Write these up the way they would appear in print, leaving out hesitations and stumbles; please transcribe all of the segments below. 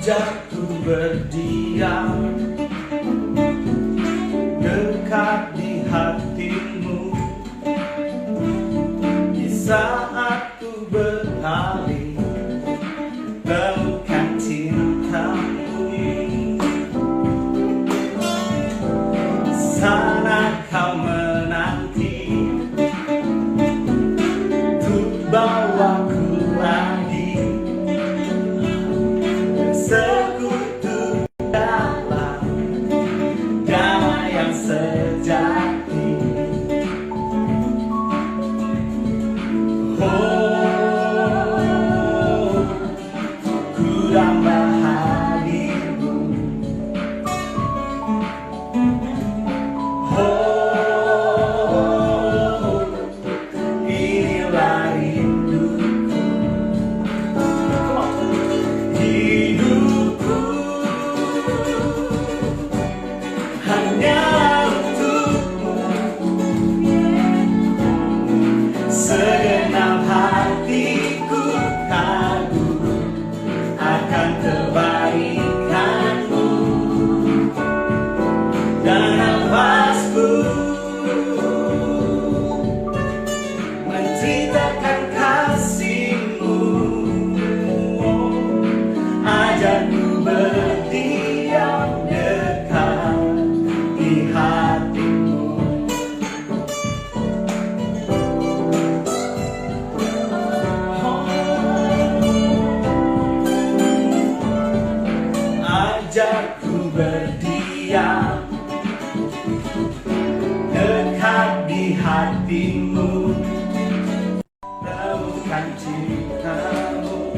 Ajakku berdiam dekat di hatimu di saat ku beralih temukan cintamu. Sana kau menanti untuk bawaku lagi bersekutu dalam damai yang sejati. Oh, ku damba hadirmu. Oh, inilah rinduku. Hidupku hanya untukmu. Segenap hatiku kagum akan kebaikanmu, dan nafasku menceritakan kasihmu. Ajakku berdiam dekat di hatimu. Ajakku berdiam dekat di hatimu, temukan cintamu.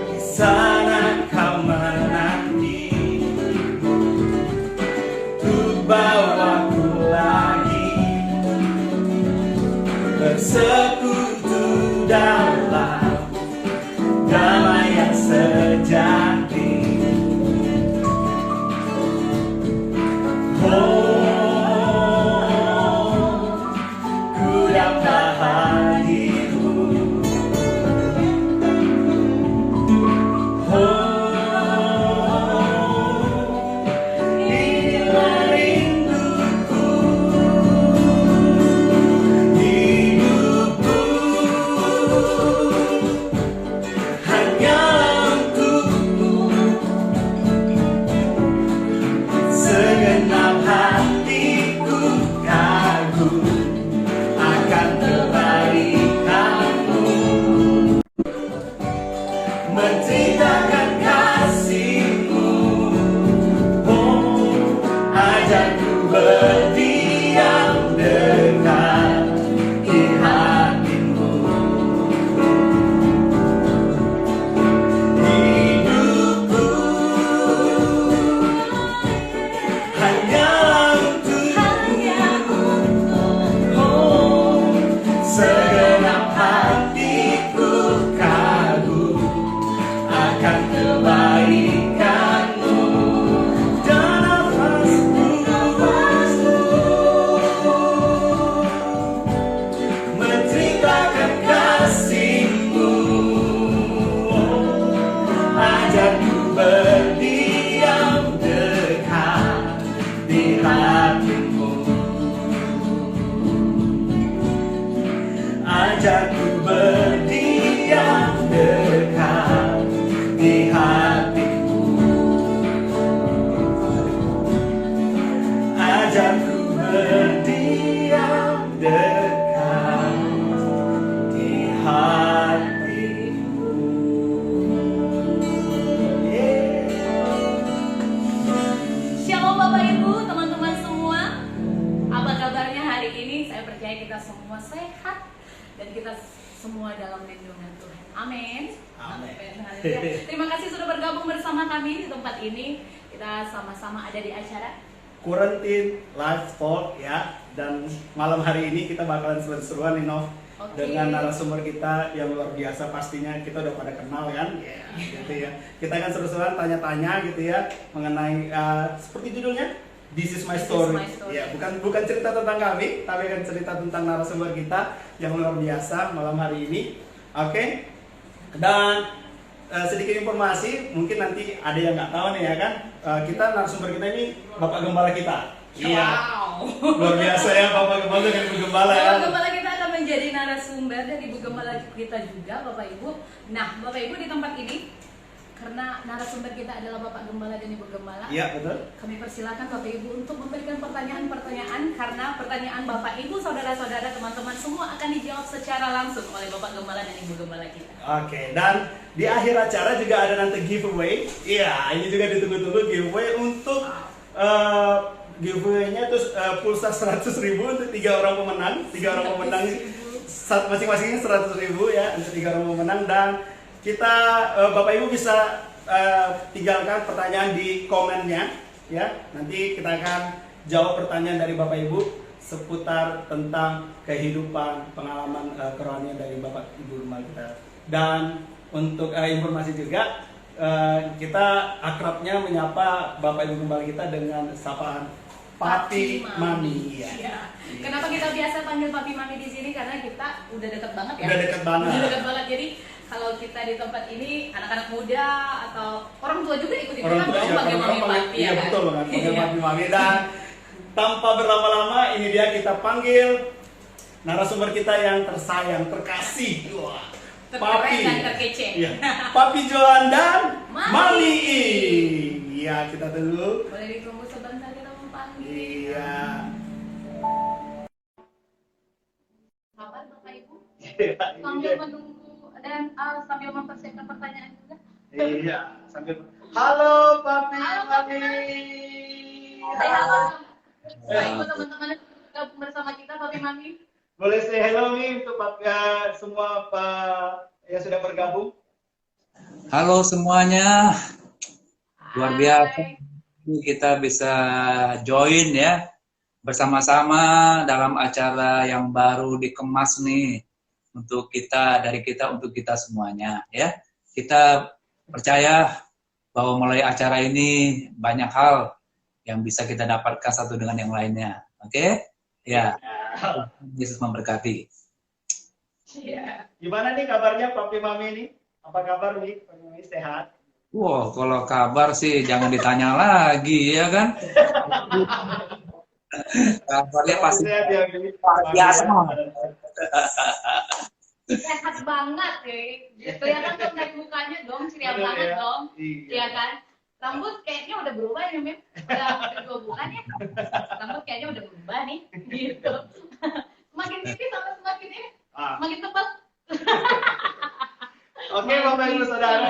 Di sana kau menanti untuk bawaku lagi bersekutu dalam damai yang sejati. Oh, ku dapat hadirmu. Oh, inilah rinduku. Hidupku hanya untukmu. Segenap hatiku kagum akan kebaikanmu, menceritakan kasihmu. Oh, ajakku berdiam dekat di hatimu. Hidupku hanya untukmu. Oh, segenap hatiku kagum akan kebaikanmu, dan nafasku menceritakan kasihmu. Ajakku berdiam dekat di hatimu. Ajakku berdiam dekat di hatimu. Ajakku berdiam dekat di hatimu. Shalom Bapak Ibu, teman-teman semua. Apa kabarnya hari ini? Saya percaya kita semua sehat dan kita semua dalam lindungan Tuhan. Amin. Amin. Haleluya. Terima kasih sudah bergabung bersama kami di tempat ini. Kita sama-sama ada di acara Quarantine Live Talk ya. Dan malam hari ini kita bakalan seru-seruan nih Nov. Oke. Dengan narasumber kita yang luar biasa, pastinya kita udah pada kenal kan, gitu ya. Kita akan seru-seruan tanya-tanya gitu ya mengenai seperti judulnya This is my story. Ya, bukan cerita tentang kami, tapi akan cerita tentang narasumber kita yang luar biasa malam hari ini. Oke. Dan sedikit informasi, mungkin nanti ada yang nggak tahu nih ya kan, kita narasumber kita ini Bapak Gembala kita. Iya. Wow. Luar biasa ya Bapak Gembala dengan Ibu Gembala ya. Bapak Gembala kita akan menjadi narasumber dan Ibu Gembala kita juga, Bapak Ibu. Nah, Bapak Ibu di tempat ini, karena narasumber kita adalah Bapak Gembala dan Ibu Gembala. Iya, betul. Kami persilakan Bapak Ibu untuk memberikan pertanyaan-pertanyaan, karena pertanyaan Bapak Ibu, saudara-saudara, teman-teman semua akan dijawab secara langsung oleh Bapak Gembala dan Ibu Gembala kita. Oke, dan di akhir acara juga ada nanti giveaway. Iya, ini juga ditunggu-tunggu giveaway untuk giveaway-nya itu pulsa 100.000 untuk 3 orang pemenang. 3 orang pemenang masing-masingnya 100.000 ya untuk 3 orang pemenang. Dan kita Bapak Ibu bisa tinggalkan pertanyaan di komennya ya. Nanti kita akan jawab pertanyaan dari Bapak Ibu seputar tentang kehidupan, pengalaman kerohanian dari Bapak Ibu rumah kita. Dan untuk informasi juga, kita akrabnya menyapa Bapak Ibu Gembala kita dengan sapaan Papi Mami. Ya. Kenapa kita biasa panggil Papi Mami di sini? Karena kita udah dekat banget ya. Udah dekat banget. Udah dekat banget. Jadi kalau kita di tempat ini, anak-anak muda atau orang tua juga ikut-ikutan Orang tua dong ya, panggil Mami Papi iya ya kan? betul banget, panggil Iya. Papi Mami. Dan tanpa berlama-lama, ini dia kita panggil narasumber kita yang tersayang, terkasih. Wah. Terkeren dan terkece. Iya. Papi Johan dan Mami Mami Ing. Iya, kita tunggu. Boleh ditunggu sebentar, kita mau panggil. Iya. Kapan Bapak Ibu? Iya, Sambil iya. menunggu dan sambil mempersiapkan pertanyaan juga. Iya, sambil. Halo Papi Halo, Mami. Say halo. Bapak Ibu, teman-teman gabung bersama kita, Papi Mami. Boleh say hello nih untuk semua yang sudah bergabung. Halo semuanya, luar biasa Hai. kita bisa join ya bersama-sama dalam acara yang baru dikemas nih untuk kita, dari kita untuk kita semuanya ya. Kita percaya bahwa melalui acara ini banyak hal yang bisa kita dapatkan satu dengan yang lainnya. Oke? Ya. Yesus memberkati. Iya. Gimana nih kabarnya Papi Mami ini? Apa kabar nih? Papi Mami sehat? Wow, kalau kabar sih jangan ditanya lagi ya kan? Kabarnya pasti sehat ya ini. biasa. Sehat banget ya. Kelihatan dong dari mukanya dong, ceria Bener banget ya? dong. Iya. Iya kan? Rambut kayaknya udah berubah ya, Mim. Udah hampir 2 bulan ya. Rambut kayaknya udah berubah nih. Gitu. Semakin tipis sama semakin ini, semakin tebal. Oke, Bapak Ibu Saudara.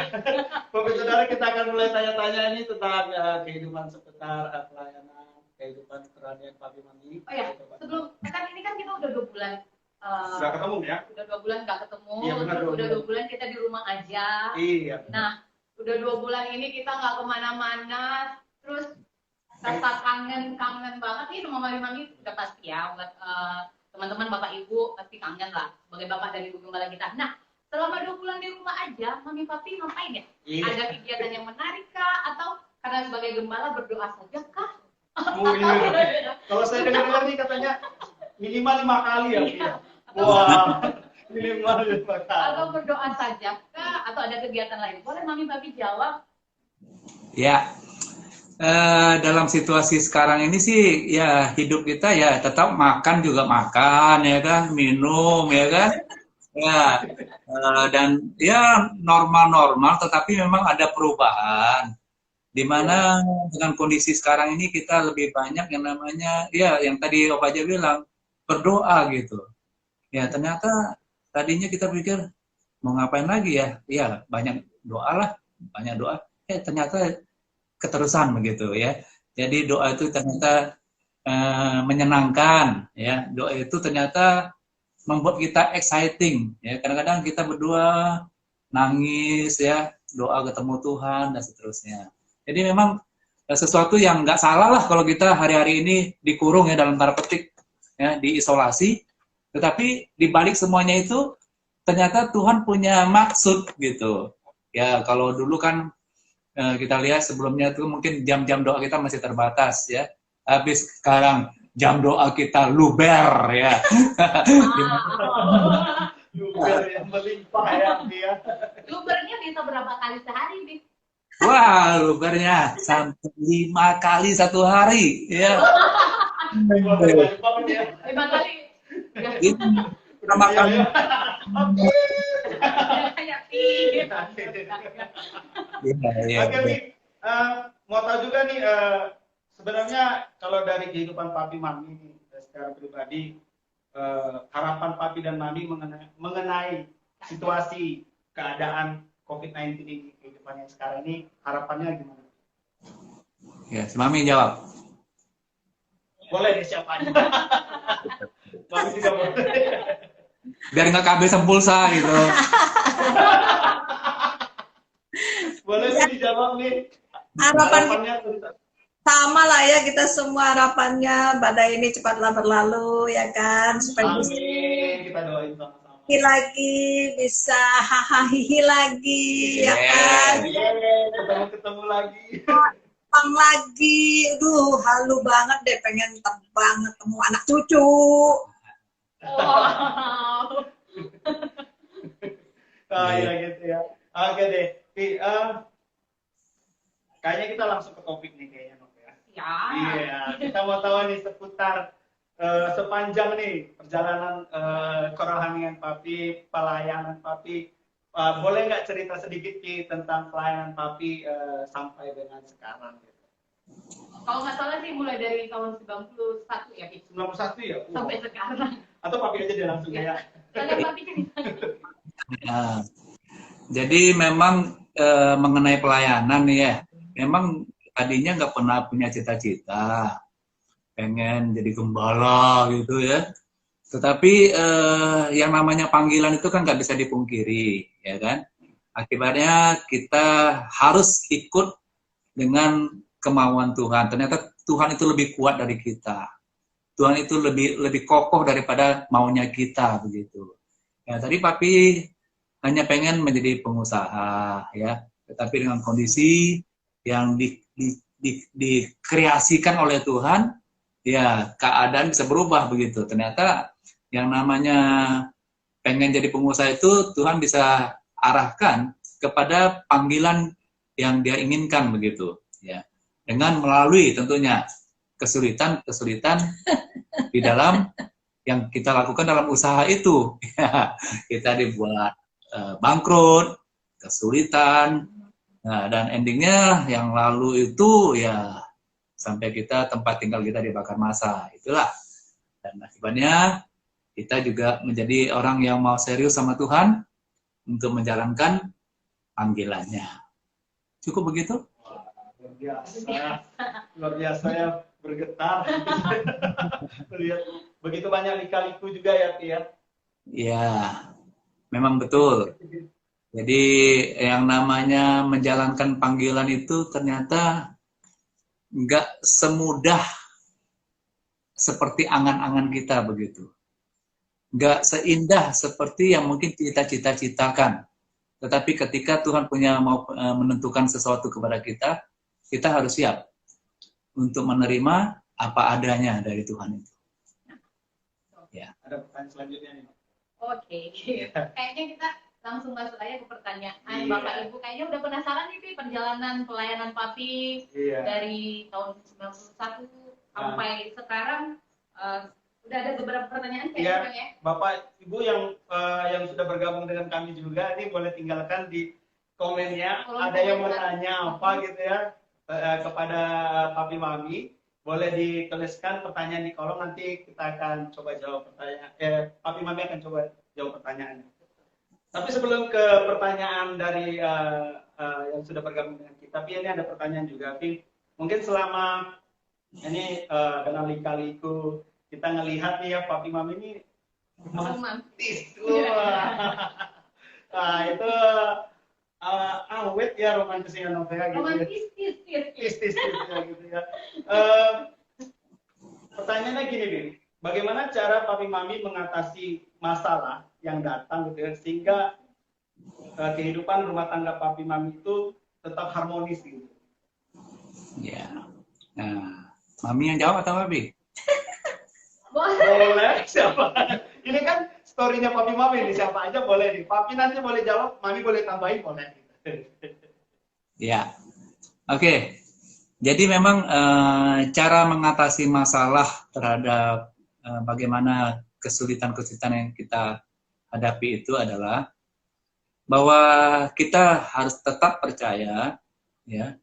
Bapak Ibu Saudara, kita akan mulai tanya-tanya ini tentang kehidupan seputar pelayanan, kehidupan kerohanian Papi Mami. Oh ya, sebelum kan ini kan kita udah 2 bulan. Sudah ketemu ya? Udah 2 bulan nggak ketemu. Iya, benar, Terus 2 udah bulan. 2 bulan kita di rumah aja. Iya. Nah, udah 2 bulan ini kita nggak kemana-mana. Terus rasa kangen banget nih sama Mami udah pasti ya, buat teman-teman Bapak Ibu pasti kangen lah sebagai Bapak dan Ibu Gembala kita. Nah, selama 2 bulan di rumah aja, Mami Papi ngapain ya? Iya. Ada kegiatan yang menarik kah? Atau karena sebagai gembala berdoa saja kah? Oh, iya. Kalau saya dengar nih katanya minimal 5 kali ya. Iya. Iya. Wah, minimal 5 kali. Atau berdoa saja kah? Atau ada kegiatan lain? Boleh Mami Papi jawab? Ya, dalam situasi sekarang ini sih ya hidup kita ya tetap makan juga makan ya kan, minum ya kan, ya dan ya normal-normal, tetapi memang ada perubahan. Di mana dengan kondisi sekarang ini kita lebih banyak yang namanya ya yang tadi Om aja bilang berdoa gitu. Ya ternyata tadinya kita pikir mau ngapain lagi ya? Ya banyak doa lah, banyak doa. Ternyata keterusan begitu ya. Jadi doa itu ternyata menyenangkan ya. Doa itu ternyata membuat kita exciting ya. Kadang-kadang kita berdoa nangis ya, doa ketemu Tuhan dan seterusnya. Jadi memang sesuatu yang nggak salah lah kalau kita hari-hari ini dikurung ya dalam tanda petik ya, diisolasi. Tetapi dibalik semuanya itu ternyata Tuhan punya maksud gitu. Ya kalau dulu kan kita lihat sebelumnya tuh mungkin jam-jam doa kita masih terbatas ya. Habis sekarang jam doa kita luber ya. biar yang melimpah ya, dia. Lubernya bisa berapa kali sehari, Bi? Wah, lubernya sampai 5 kali satu hari, ya. 5 kali limpah dia. 5 kali. Ya. Itu pertama kali. Kayak Bi. Iya. Oke, Bi. Mau tahu juga nih, sebenarnya kalau dari kehidupan Papi Mami nih, secara pribadi, harapan Papi dan Mami mengenai situasi keadaan COVID-19 ini, kehidupan yang sekarang ini, harapannya gimana? Ya, si Mami jawab. Boleh deh siapa aja. Mami juga boleh. Biar nggak kehabisan pulsa gitu. Boleh sih dijawab nih. Harapannya Harapannya sama lah ya, kita semua harapannya badai ini cepatlah berlalu ya kan, supaya bisa amin, kita doain sama-sama. lagi, bisa hahaha lagi ya kan, Ketemu lagi. terbang lagi, aduh halu banget deh, pengen terbang ketemu anak cucu. Wow. Ya gitu ya. Oke deh. Kayaknya kita langsung ke topik nih kayaknya, Nok ya. Ya. Iya, kita mau tahu nih seputar sepanjang nih perjalanan kerohanian Papi, pelayanan Papi. Boleh nggak cerita sedikit Ki tentang pelayanan Papi sampai dengan sekarang? Gitu. Kalau nggak salah sih mulai dari tahun 91 ya, Bi. 91 ya? Sampai sekarang. Atau Papi aja dia langsung ya? Kalian Papi cerita. Nah, jadi memang mengenai pelayanan ya, memang tadinya nggak pernah punya cita-cita pengen jadi gembala gitu ya. Tetapi yang namanya panggilan itu kan nggak bisa dipungkiri, ya kan? Akibatnya kita harus ikut dengan kemauan Tuhan. Ternyata Tuhan itu lebih kuat dari kita. Tuhan itu lebih kokoh daripada maunya kita begitu. Ya, tadi Papi hanya pengen menjadi pengusaha, ya. Tetapi dengan kondisi yang dikreasikan oleh Tuhan, ya keadaan bisa berubah begitu. Ternyata yang namanya pengen jadi pengusaha itu Tuhan bisa arahkan kepada panggilan yang dia inginkan begitu, ya. Dengan melalui tentunya kesulitan-kesulitan di dalam yang kita lakukan dalam usaha itu. Kita dibuat bangkrut, kesulitan, nah, dan endingnya yang lalu itu ya sampai kita tempat tinggal kita dibakar massa, itulah. Dan akibatnya kita juga menjadi orang yang mau serius sama Tuhan untuk menjalankan panggilannya. Cukup begitu? Luar biasa ya, bergetar. Melihat begitu banyak lika-liku juga ya, Pi ya. Ya, memang betul. Jadi yang namanya menjalankan panggilan itu ternyata nggak semudah seperti angan-angan kita begitu. Nggak seindah seperti yang mungkin kita cita-citakan. Tetapi ketika Tuhan mau menentukan sesuatu kepada kita, kita harus siap untuk menerima apa adanya dari Tuhan itu. Ya. Ada pertanyaan selanjutnya nih. Oke. Kayaknya kita langsung masuk aja ke pertanyaan. Iya. Bapak Ibu kayaknya udah penasaran nih, Pi, perjalanan pelayanan Papi dari tahun 91 sampai sekarang. Udah ada beberapa pertanyaan kayaknya, ya. Bapak Ibu yang sudah bergabung dengan kami juga, ini boleh tinggalkan di komennya. Ada yang mau tanya apa gitu ya kepada Papi Mami, boleh dituliskan pertanyaan di kolom, nanti kita akan coba jawab pertanyaan. Papi Mami akan coba jawab pertanyaannya. Tapi sebelum ke pertanyaan dari yang sudah bergabung dengan kita, Pi, ini ada pertanyaan juga, Pi. Mungkin selama ini dengan lika-liku kita ngelihat nih ya, Papi Mami ini romantis. Nah, itu awet ya romantisnya Novia gitu. Romantis. Gitu ya. Pertanyaannya gini, Bi. Bagaimana cara Papi Mami mengatasi masalah yang datang gitu ya, sehingga kehidupan rumah tangga Papi Mami itu tetap harmonis gitu? Ya. Nah, Mami yang jawab atau Papi? Boleh, siapa? Ini kan story-nya Papi Mami nih, siapa aja boleh nih. Papi nanti boleh jawab, Mami boleh tambahin, boleh. Ya, oke. Jadi memang cara mengatasi masalah terhadap bagaimana kesulitan-kesulitan yang kita hadapi itu adalah bahwa kita harus tetap percaya, ya,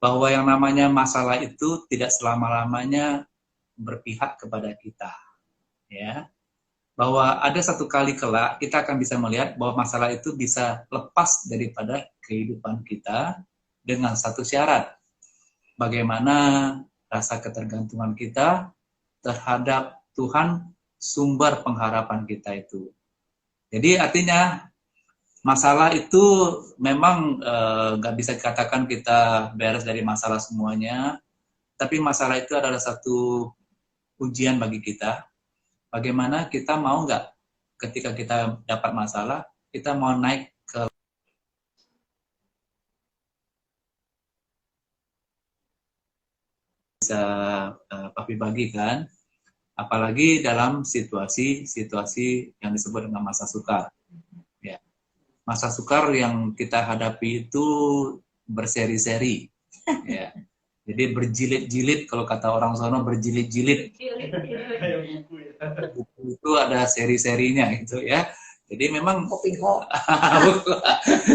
bahwa yang namanya masalah itu tidak selama-lamanya berpihak kepada kita, ya. Bahwa ada satu kali kelak kita akan bisa melihat bahwa masalah itu bisa lepas daripada kehidupan kita dengan satu syarat. Bagaimana rasa ketergantungan kita terhadap Tuhan, sumber pengharapan kita itu. Jadi artinya masalah itu memang nggak bisa dikatakan kita beres dari masalah semuanya, tapi masalah itu adalah satu ujian bagi kita. Bagaimana kita mau nggak ketika kita dapat masalah, kita mau naik ke bisa Papi bagikan, apalagi dalam situasi yang disebut dengan masa sukar. Ya. Masa sukar yang kita hadapi itu berseri-seri. Ya. Jadi berjilid-jilid, kalau kata orang sono berjilid-jilid. Buku itu ada seri-serinya gitu ya. Jadi memang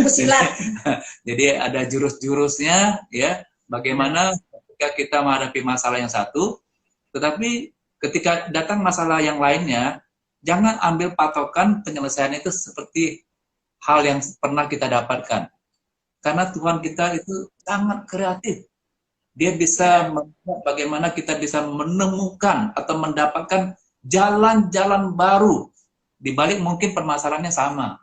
silat. Jadi ada jurus-jurusnya ya. Bagaimana ketika kita menghadapi masalah yang satu, tetapi ketika datang masalah yang lainnya, jangan ambil patokan penyelesaian itu seperti hal yang pernah kita dapatkan. Karena Tuhan kita itu sangat kreatif. Dia bisa bagaimana kita bisa menemukan atau mendapatkan jalan-jalan baru. Di balik mungkin permasalahannya sama.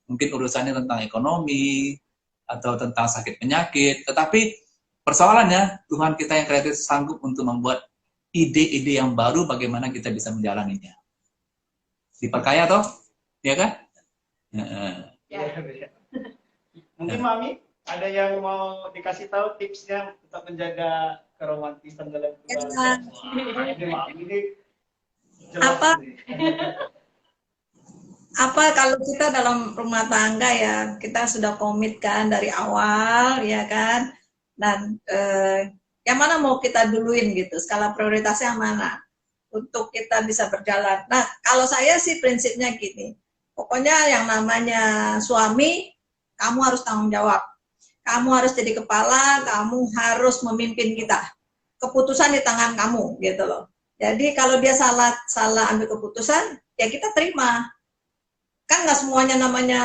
Mungkin urusannya tentang ekonomi, atau tentang sakit penyakit. Tetapi persoalannya, Tuhan kita yang kreatif sanggup untuk membuat ide-ide yang baru bagaimana kita bisa menjalaninya. Diperkaya toh? Ya kan? Ya. Mungkin Mami ada yang mau dikasih tahu tipsnya untuk menjaga keromantisan dalam keluarga? Ini Mami ini jelas apa kalau kita dalam rumah tangga ya, kita sudah komit kan dari awal ya kan, dan yang mana mau kita duluin gitu, skala prioritasnya yang mana untuk kita bisa berjalan. Nah kalau saya sih prinsipnya gini, pokoknya yang namanya suami, kamu harus tanggung jawab. Kamu harus jadi kepala, kamu harus memimpin kita. Keputusan di tangan kamu, gitu loh. Jadi kalau dia salah ambil keputusan, ya kita terima. Kan nggak semuanya namanya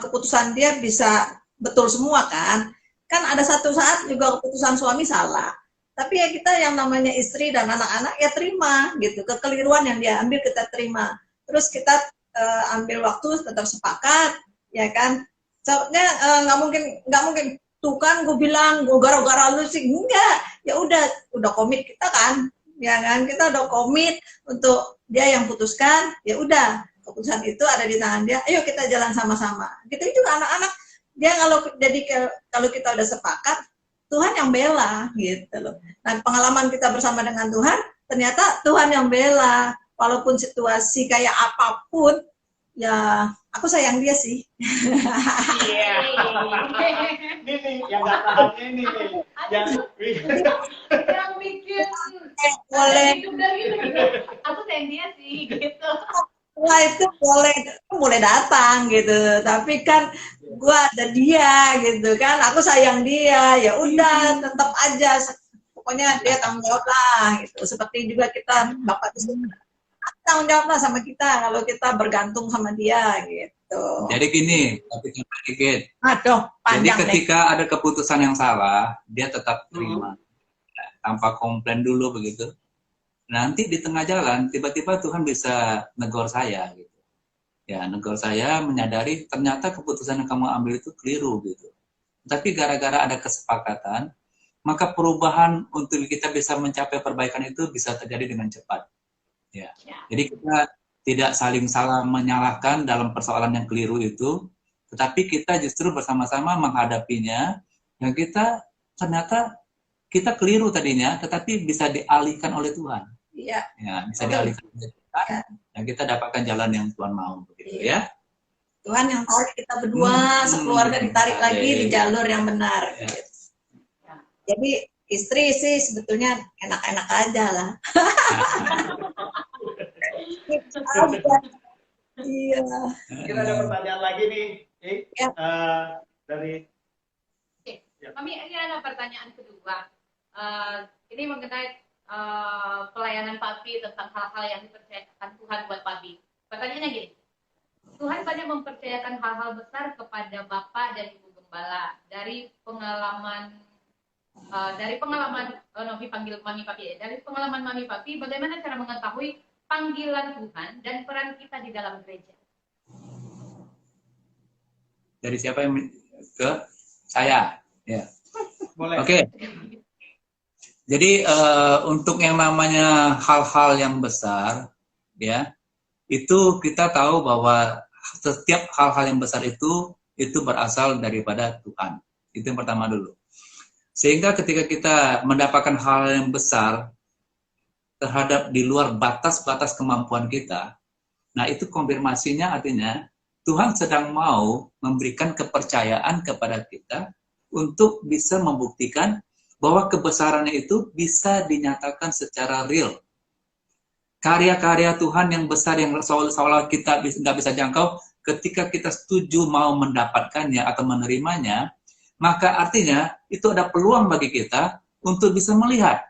keputusan dia bisa betul semua kan. Kan ada satu saat juga keputusan suami salah. Tapi ya kita yang namanya istri dan anak-anak ya terima gitu. Kekeliruan yang dia ambil kita terima. Terus kita ambil waktu tetap sepakat, ya kan. Soalnya nggak mungkin tuh kan gue bilang gue gara-gara lu sih, enggak, ya udah komit kita kan, ya kan, kita udah komit untuk dia yang putuskan, ya udah keputusan itu ada di tangan dia, ayo kita jalan sama-sama. Gitu juga anak-anak, dia kalau kita udah sepakat, Tuhan yang bela gitu loh. Nah pengalaman kita bersama dengan Tuhan, ternyata Tuhan yang bela, walaupun situasi kayak apapun. Ya, aku sayang dia sih. Iya. Ini nih yang nggak tahan ini nih. Yang bikin boleh. Aku sayang dia sih gitu. Wah itu boleh datang gitu. Tapi kan gua ada dia gitu kan. Aku sayang dia. Ya udah, tetap aja. Pokoknya dia tanggung jawab lah gitu. Seperti juga kita Bapak itu tanggung jawab lah sama kita kalau kita bergantung sama dia gitu. Jadi gini, tapi sedikit. Aduh, Jadi panjang ketika ada keputusan yang salah, dia tetap terima. Tanpa komplain dulu begitu. Nanti di tengah jalan, tiba-tiba Tuhan bisa negor saya gitu. Ya, negor saya menyadari ternyata keputusan yang kamu ambil itu keliru gitu. Tapi gara-gara ada kesepakatan, maka perubahan untuk kita bisa mencapai perbaikan itu bisa terjadi dengan cepat. Ya. Jadi kita tidak saling salah menyalahkan dalam persoalan yang keliru itu, tetapi kita justru bersama-sama menghadapinya, dan kita ternyata kita keliru tadinya, tetapi bisa dialihkan oleh Tuhan. Iya. Ya, bisa dialihkan oleh Tuhan. Ya. dan kita dapatkan jalan yang Tuhan mau, begitu ya. Tuhan yang tarik kita berdua, sekeluarga ditarik lagi di jalur yang benar. Ya. Gitu. Jadi istri sih sebetulnya enak-enak aja lah. Iya. Kita ada pertanyaan lagi nih, Ya. dari Oke, kami ini ada pertanyaan kedua. Ini mengenai pelayanan Papi tentang hal-hal yang dipercayakan Tuhan buat Papi. Pertanyaannya gini, Tuhan banyak mempercayakan hal-hal besar kepada Bapak dan Ibu Gembala dari pengalaman Novi panggil Mami Papi ya. Dari pengalaman Mami Papi, bagaimana cara mengetahui panggilan Tuhan dan peran kita di dalam gereja? Dari siapa yang ke saya? Ya. boleh. Oke. Jadi untuk yang namanya hal-hal yang besar, ya, itu kita tahu bahwa setiap hal-hal yang besar itu berasal daripada Tuhan. Itu yang pertama dulu. Sehingga ketika kita mendapatkan hal yang besar terhadap di luar batas-batas kemampuan kita, nah itu konfirmasinya artinya Tuhan sedang mau memberikan kepercayaan kepada kita untuk bisa membuktikan bahwa kebesarannya itu bisa dinyatakan secara real. Karya-karya Tuhan yang besar yang seolah-olah kita nggak bisa jangkau, ketika kita setuju mau mendapatkannya atau menerimanya, maka artinya itu ada peluang bagi kita untuk bisa melihat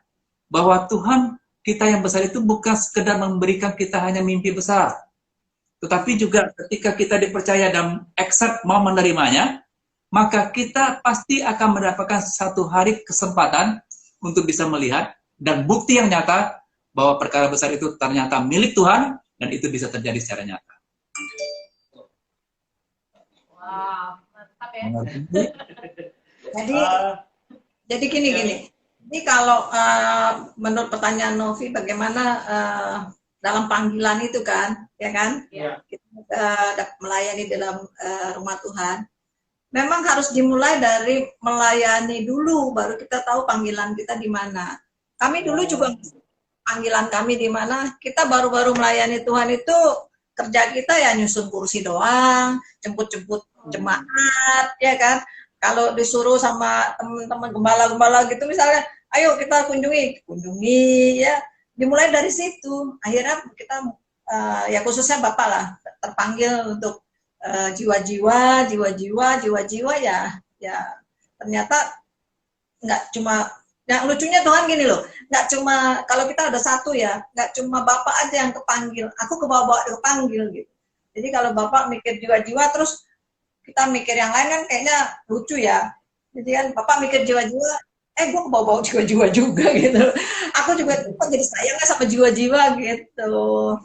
bahwa Tuhan kita yang besar itu bukan sekedar memberikan kita hanya mimpi besar, tetapi juga ketika kita dipercaya dan accept mau menerimanya, maka kita pasti akan mendapatkan satu hari kesempatan untuk bisa melihat dan bukti yang nyata bahwa perkara besar itu ternyata milik Tuhan dan itu bisa terjadi secara nyata. Wow, mantap ya. Jadi gini. Ini kalau menurut pertanyaan Novi, bagaimana dalam panggilan itu kan, ya kan? Iya. Kita melayani dalam rumah Tuhan. Memang harus dimulai dari melayani dulu, baru kita tahu panggilan kita di mana. Kami dulu juga panggilan kami di mana, kita baru-baru melayani Tuhan itu kerja kita ya nyusun kursi doang, jemput-jemput jemaat, ya kan. Kalau disuruh sama teman-teman gembala-gembala gitu misalnya, ayo kita kunjungi ya. Dimulai dari situ. Akhirnya kita ya khususnya Bapak lah terpanggil untuk jiwa-jiwa ya ternyata nggak cuma, yang lucunya Tuhan gini loh, nggak cuma kalau kita ada satu ya, nggak cuma Bapak aja yang kepanggil, aku kepanggil gitu. Jadi kalau Bapak mikir jiwa-jiwa terus kita mikir yang lain kan kayaknya lucu ya. Jadi kan Bapak mikir jiwa-jiwa, gue kebawa-bawa jiwa-jiwa juga gitu. Aku juga kok jadi sayang sama jiwa-jiwa gitu loh.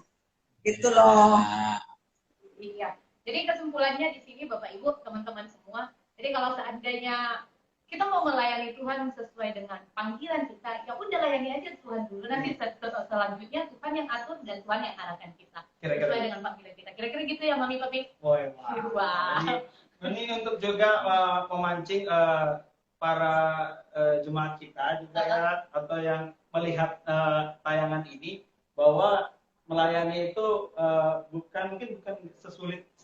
Iya. Jadi kesimpulannya di sini Bapak Ibu, teman-teman semua. Jadi kalau seandainya kita mau melayani Tuhan sesuai dengan panggilan kita, ya udah layani aja Tuhan dulu. Nanti selanjutnya Tuhan yang atur dan Tuhan yang arahkan kita sesuai dengan panggilan kita. Kira-kira gitu ya, Mami Papi. Wah. Ini untuk juga memancing para jemaat kita juga ya, atau yang melihat tayangan ini, bahwa melayani itu bukan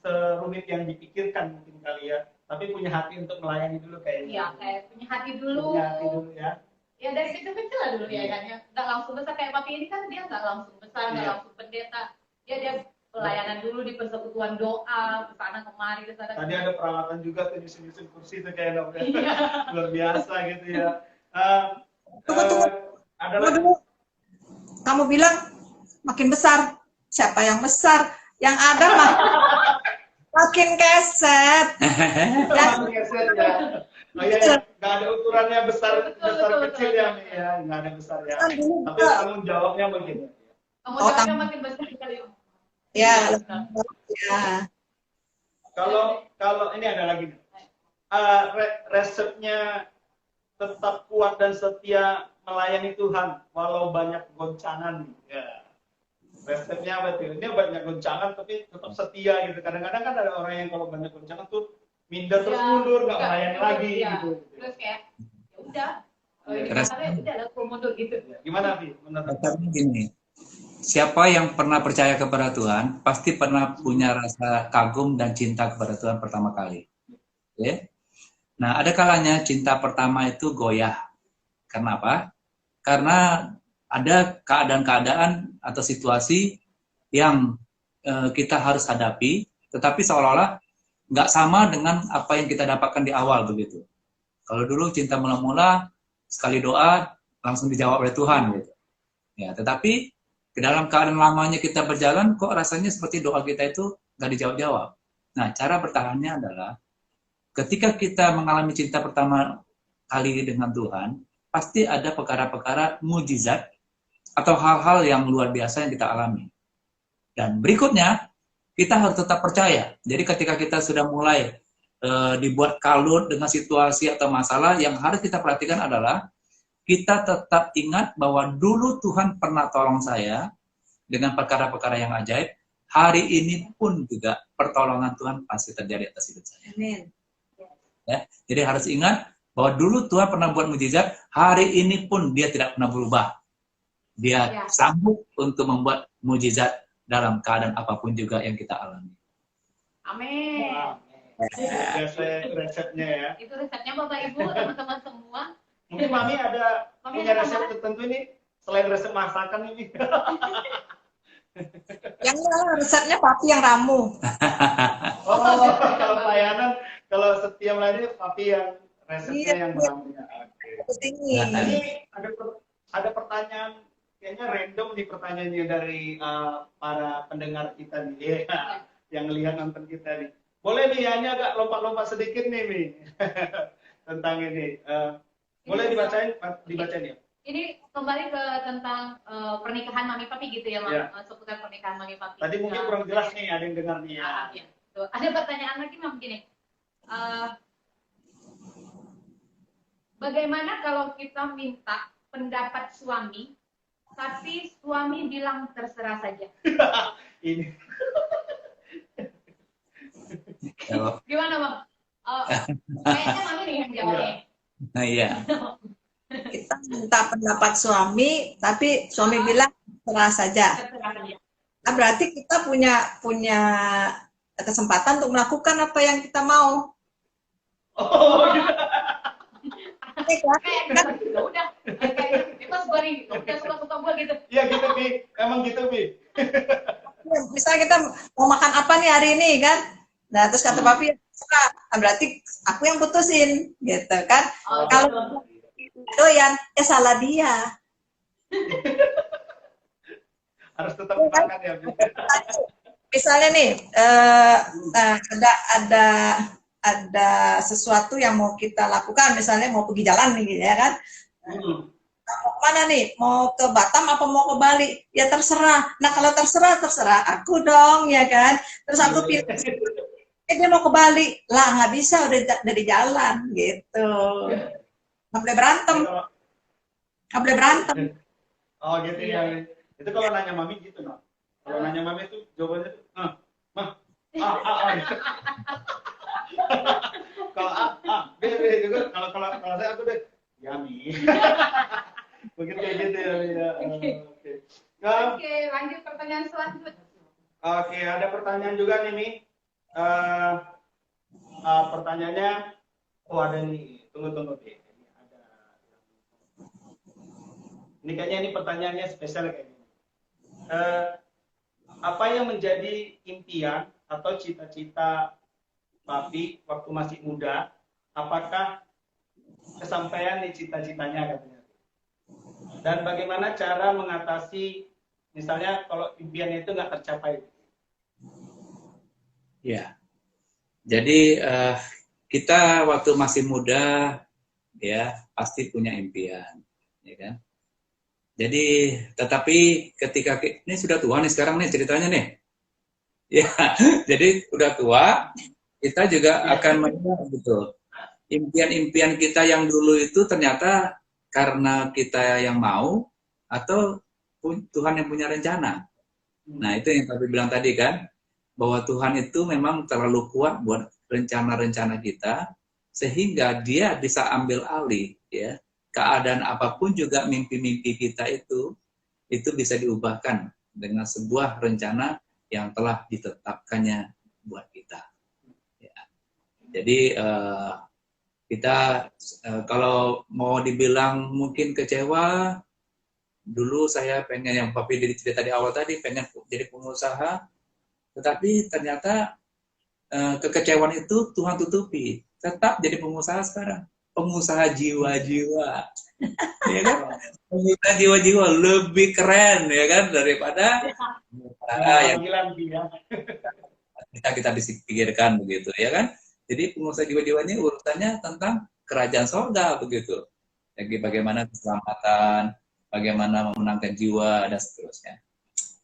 serumit yang dipikirkan mungkin kali ya, tapi punya hati untuk melayani dulu kayaknya. Iya, kayak punya hati dulu. Punya hati dulu ya. Ya dari kecil-kecil lah dulu ya kan ya. Nggak langsung besar kayak Papi ini kan, dia nggak langsung besar, nggak langsung pendeta. Dia pelayanan dulu di persekutuan doa, ke sana kemari ke sana. Tadi ada peralatan juga tuh nyusun kursi tuh kayak luar biasa gitu ya. Tunggu. Kamu bilang makin besar, siapa yang besar? Yang ada makin keset. Oh iya, nggak ada ukurannya besar kecil ya, nggak ada besar ya. Tapi tanggung jawabnya begini. Tanggung jawabnya makin besar kali. Ya. Kalau ini ada lagi. Resepnya tetap kuat dan setia melayani Tuhan walau banyak goncangan. Ya. Resepnya apa tuh? Ini banyak goncangan tapi tetap setia gitu. Kadang-kadang kan ada orang yang kalau banyak goncangan tuh minder terus mundur, nggak melayani lagi gitu. Terus kayak ya udah, udah lah mundur gitu. Gimana Vi? Resepnya gini, siapa yang pernah percaya kepada Tuhan pasti pernah punya rasa kagum dan cinta kepada Tuhan pertama kali. Ya. Nah, ada kalanya cinta pertama itu goyah. Kenapa? Karena ada keadaan-keadaan atau situasi yang kita harus hadapi, tetapi seolah-olah nggak sama dengan apa yang kita dapatkan di awal begitu. Kalau dulu cinta mula-mula, sekali doa langsung dijawab oleh Tuhan gitu. Ya, tetapi ke dalam keadaan lamanya kita berjalan, kok rasanya seperti doa kita itu nggak dijawab-jawab. Nah, cara bertahannya adalah ketika kita mengalami cinta pertama kali dengan Tuhan, pasti ada perkara-perkara mujizat atau hal-hal yang luar biasa yang kita alami. Dan berikutnya, kita harus tetap percaya. Jadi ketika kita sudah mulai dibuat kalut dengan situasi atau masalah, yang harus kita perhatikan adalah kita tetap ingat bahwa dulu Tuhan pernah tolong saya dengan perkara-perkara yang ajaib. Hari ini pun juga pertolongan Tuhan pasti terjadi atas hidup saya. Amin. Ya, jadi harus ingat bahwa dulu Tuhan pernah buat mujizat, hari ini pun dia tidak pernah berubah. Dia sanggup untuk membuat mujizat dalam keadaan apapun juga yang kita alami. Amin. Resepnya ya. Itu resepnya Bapak Ibu, teman-teman semua. Mungkin Mami ada punya resep tertentu ini selain resep masakan ini. Yang resepnya papi yang ramu. Oh, kalau pelayanan, kalau setiap melayani papi yang resepnya yang ramunya. Oke. Ini ada pertanyaan kayaknya random nih pertanyaannya dari para pendengar kita nih, yang lihat nonton kita nih. Boleh nih, hanya agak lompat-lompat sedikit nih, Mi. Tentang ini. Boleh dibacain ya? Ini kembali ke tentang pernikahan Mami Papi gitu ya, Mam? Seputar pernikahan Mami Papi. Tadi mungkin kurang jelas nih, ada yang dengar nih ya. Ya. Tuh, ada pertanyaan lagi, Mam, begini. Bagaimana kalau kita minta pendapat suami, tapi suami bilang terserah saja? Ini. Gimana, Bang? Kayaknya Mami nih yang jawabnya. Nah, iya. Kita minta pendapat suami, tapi suami bilang terserah saja. Nah, berarti kita punya kesempatan untuk melakukan apa yang kita mau. Oh, gitu. Udah, kayak bebas gue nih, udah suka-suka gue gitu. Iya gitu, Bi. Emang gitu, Bi. Misalnya kita mau makan apa nih hari ini kan? Nah, terus kata papi, berarti aku yang putusin, gitu kan? Kalau doyan, salah dia. Harus tetap makan ya, Bi. Misalnya nih, ada sesuatu yang mau kita lakukan, misalnya mau pergi jalan nih, ya kan? Mau kemana nih? Mau ke Batam apa mau ke Bali? Ya terserah. Nah kalau terserah aku dong, ya kan? Terus aku pilih, dia mau ke Bali, lah nggak bisa, udah dari jalan, gitu. Nggak boleh berantem. Nggak boleh berantem. Oh gitu ya. Itu kalau nanya Mami gitu, no? Kalau nanya Mami itu jawabannya tuh, gitu. Kalau B juga. Kalau saya aku deh, Yami. Begitu kayak gitu ya. Oke, lanjut pertanyaan selanjutnya. Oke, ada pertanyaan juga nih, Mi. Pertanyaannya, ada nih. Tunggu, Bi. Ini kayaknya ini pertanyaannya spesial kayak gini. Apa yang menjadi impian atau cita-cita Papi waktu masih muda? Apakah kesampaian nih cita-citanya katanya? Dan bagaimana cara mengatasi misalnya kalau impiannya itu nggak tercapai? Ya, jadi kita waktu masih muda ya pasti punya impian, ya kan? Jadi tetapi ketika ini sudah tua nih sekarang nih ceritanya nih, ya jadi udah tua kita juga akan melihat gitu impian-impian kita yang dulu itu ternyata karena kita yang mau atau Tuhan yang punya rencana. Nah itu yang Papi bilang tadi kan, bahwa Tuhan itu memang terlalu kuat buat rencana-rencana kita sehingga dia bisa ambil alih ya keadaan apapun juga mimpi-mimpi kita itu bisa diubahkan dengan sebuah rencana yang telah ditetapkannya buat kita. Ya. Jadi kita kalau mau dibilang mungkin kecewa, dulu saya pengen yang Papi cerita di awal tadi, pengen jadi pengusaha, tetapi ternyata kekecewaan itu Tuhan tutupi. Tetap jadi pengusaha sekarang, pengusaha jiwa-jiwa, ya kan? Pengusaha jiwa-jiwa lebih keren, ya kan, daripada yang kita pikirkan begitu, ya kan? Jadi pengusaha jiwa-jiwa ini urusannya tentang kerajaan sorga begitu. Jadi bagaimana keselamatan, bagaimana memenangkan jiwa dan seterusnya.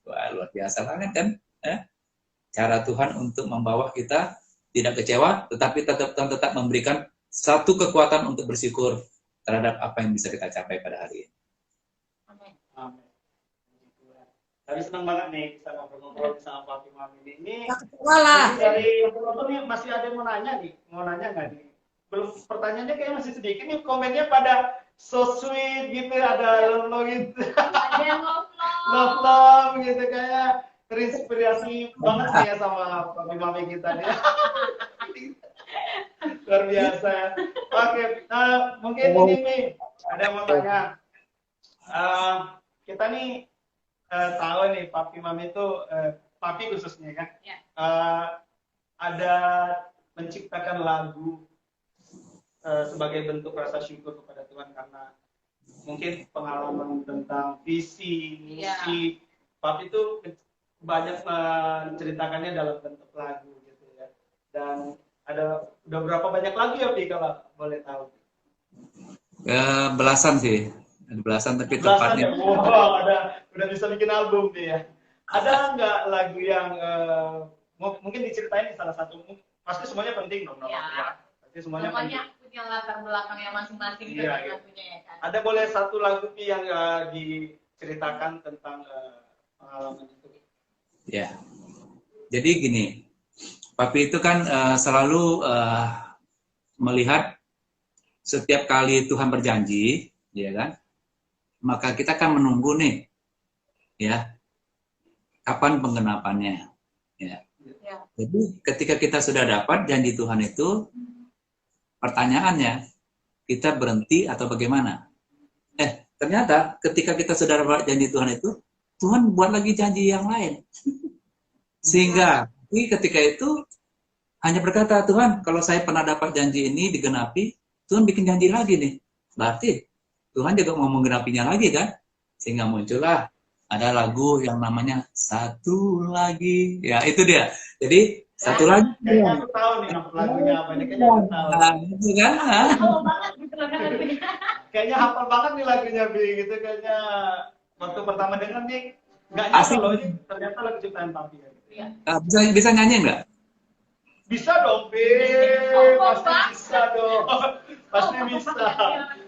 Wah, luar biasa banget kan? Cara Tuhan untuk membawa kita tidak kecewa, tetapi tetap memberikan satu kekuatan untuk bersyukur terhadap apa yang bisa kita capai pada hari ini. Amin. Tapi senang banget nih bisa ngobrol-ngobrol sama Papi Mami ini. Dari penonton nih masih ada yang mau nanya nggak nih? Belum, pertanyaannya kayak masih sedikit nih, komennya pada so sweet gitu, ada love gitu, love gitu, kayak terinspirasi banget nih ya sama Papi Mami kita nih. Luar biasa. Oke, mungkin ini nih ada yang mau tanya. Kita nih tahu nih Papi Mami itu, Papi khususnya kan, ada menciptakan lagu sebagai bentuk rasa syukur kepada Tuhan karena mungkin pengalaman tentang visi, misi. Papi itu banyak menceritakannya dalam bentuk lagu gitu ya. Dan udah berapa banyak lagu ya Pi kalau boleh tahu? Belasan sih. Ada belasan tapi belasan tepatnya. Ya? Wow, udah bisa bikin album nih ya. Ada nggak lagu yang mungkin diceritain di salah satu? Pasti semuanya penting dong, ya. Pasti semuanya punya latar belakangnya masing-masing lagunya ya kan. Ada boleh satu lagu yang diceritakan tentang pengalaman itu? Ya. Jadi gini, Papi itu kan selalu melihat setiap kali Tuhan berjanji, ya kan? Maka kita akan menunggu nih, ya, kapan penggenapannya, ya. Jadi ketika kita sudah dapat janji Tuhan itu, pertanyaannya, kita berhenti atau bagaimana? Ternyata ketika kita sudah dapat janji Tuhan itu, Tuhan buat lagi janji yang lain. Sehingga ketika itu hanya berkata, Tuhan, kalau saya pernah dapat janji ini digenapi, Tuhan bikin janji lagi nih. Berarti Tuhan juga mau menggenapinya lagi kan? Sehingga muncullah ada lagu yang namanya Satu Lagi. Ya, itu dia. Jadi satu lagi. Kayaknya aku tahu nih lagunya apa nih. Kayaknya aku tahu. Itu kan? Hafal banget gitu lagunya. Kayaknya hafal banget nih lagunya Bi gitu. Kayaknya waktu pertama denger nih nggak nyangka loh ini ternyata lagu ciptaan Papi ya. Bisa nyanyi nggak? Bisa dong, Bi. Pasti bisa dong. Pasti bisa.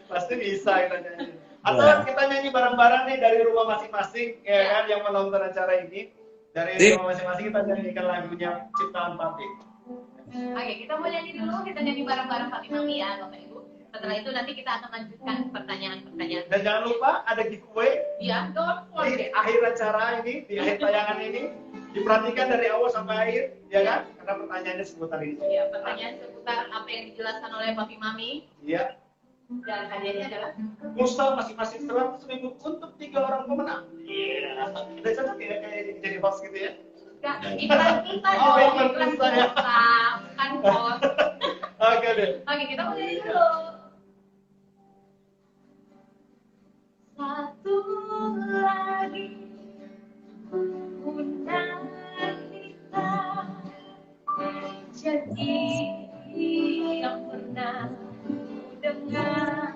Pasti bisa kita nyanyi. Atau kita nyanyi bareng-bareng nih dari rumah masing-masing, ya kan, yang menonton acara ini. Dari rumah masing-masing kita nyanyikan lagunya ciptaan Papi. Oke, kita mau nyanyi dulu, kita nyanyi bareng-bareng Papi Mami ya, Bapak Ibu. Setelah itu nanti kita akan lanjutkan pertanyaan-pertanyaan. Dan jangan lupa ada giveaway. Iya, di akhir acara ini, di akhir tayangan ini. Diperhatikan dari awal sampai akhir, ya kan? Karena pertanyaannya seputar ini. Iya, pertanyaan seputar apa yang dijelaskan oleh Papi Mami. Iya. Dan hadiahnya adalah Musta masing-masing 100.000 untuk 3 orang pemenang. Iya. Udah cocok ya kayak jadi host gitu ya? Iklan kita dong, iklan kita, bukan host. Oke deh. Oke, kita mau nyanyi dulu. Satu lagi undang kita jadi yang pernah dengar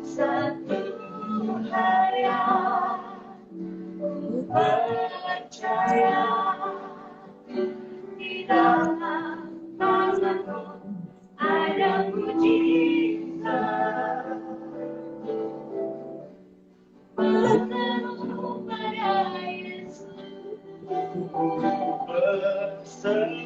satu hari ku percaya di dalam tanganmu ada mujizat berseru pada Yesus Berseru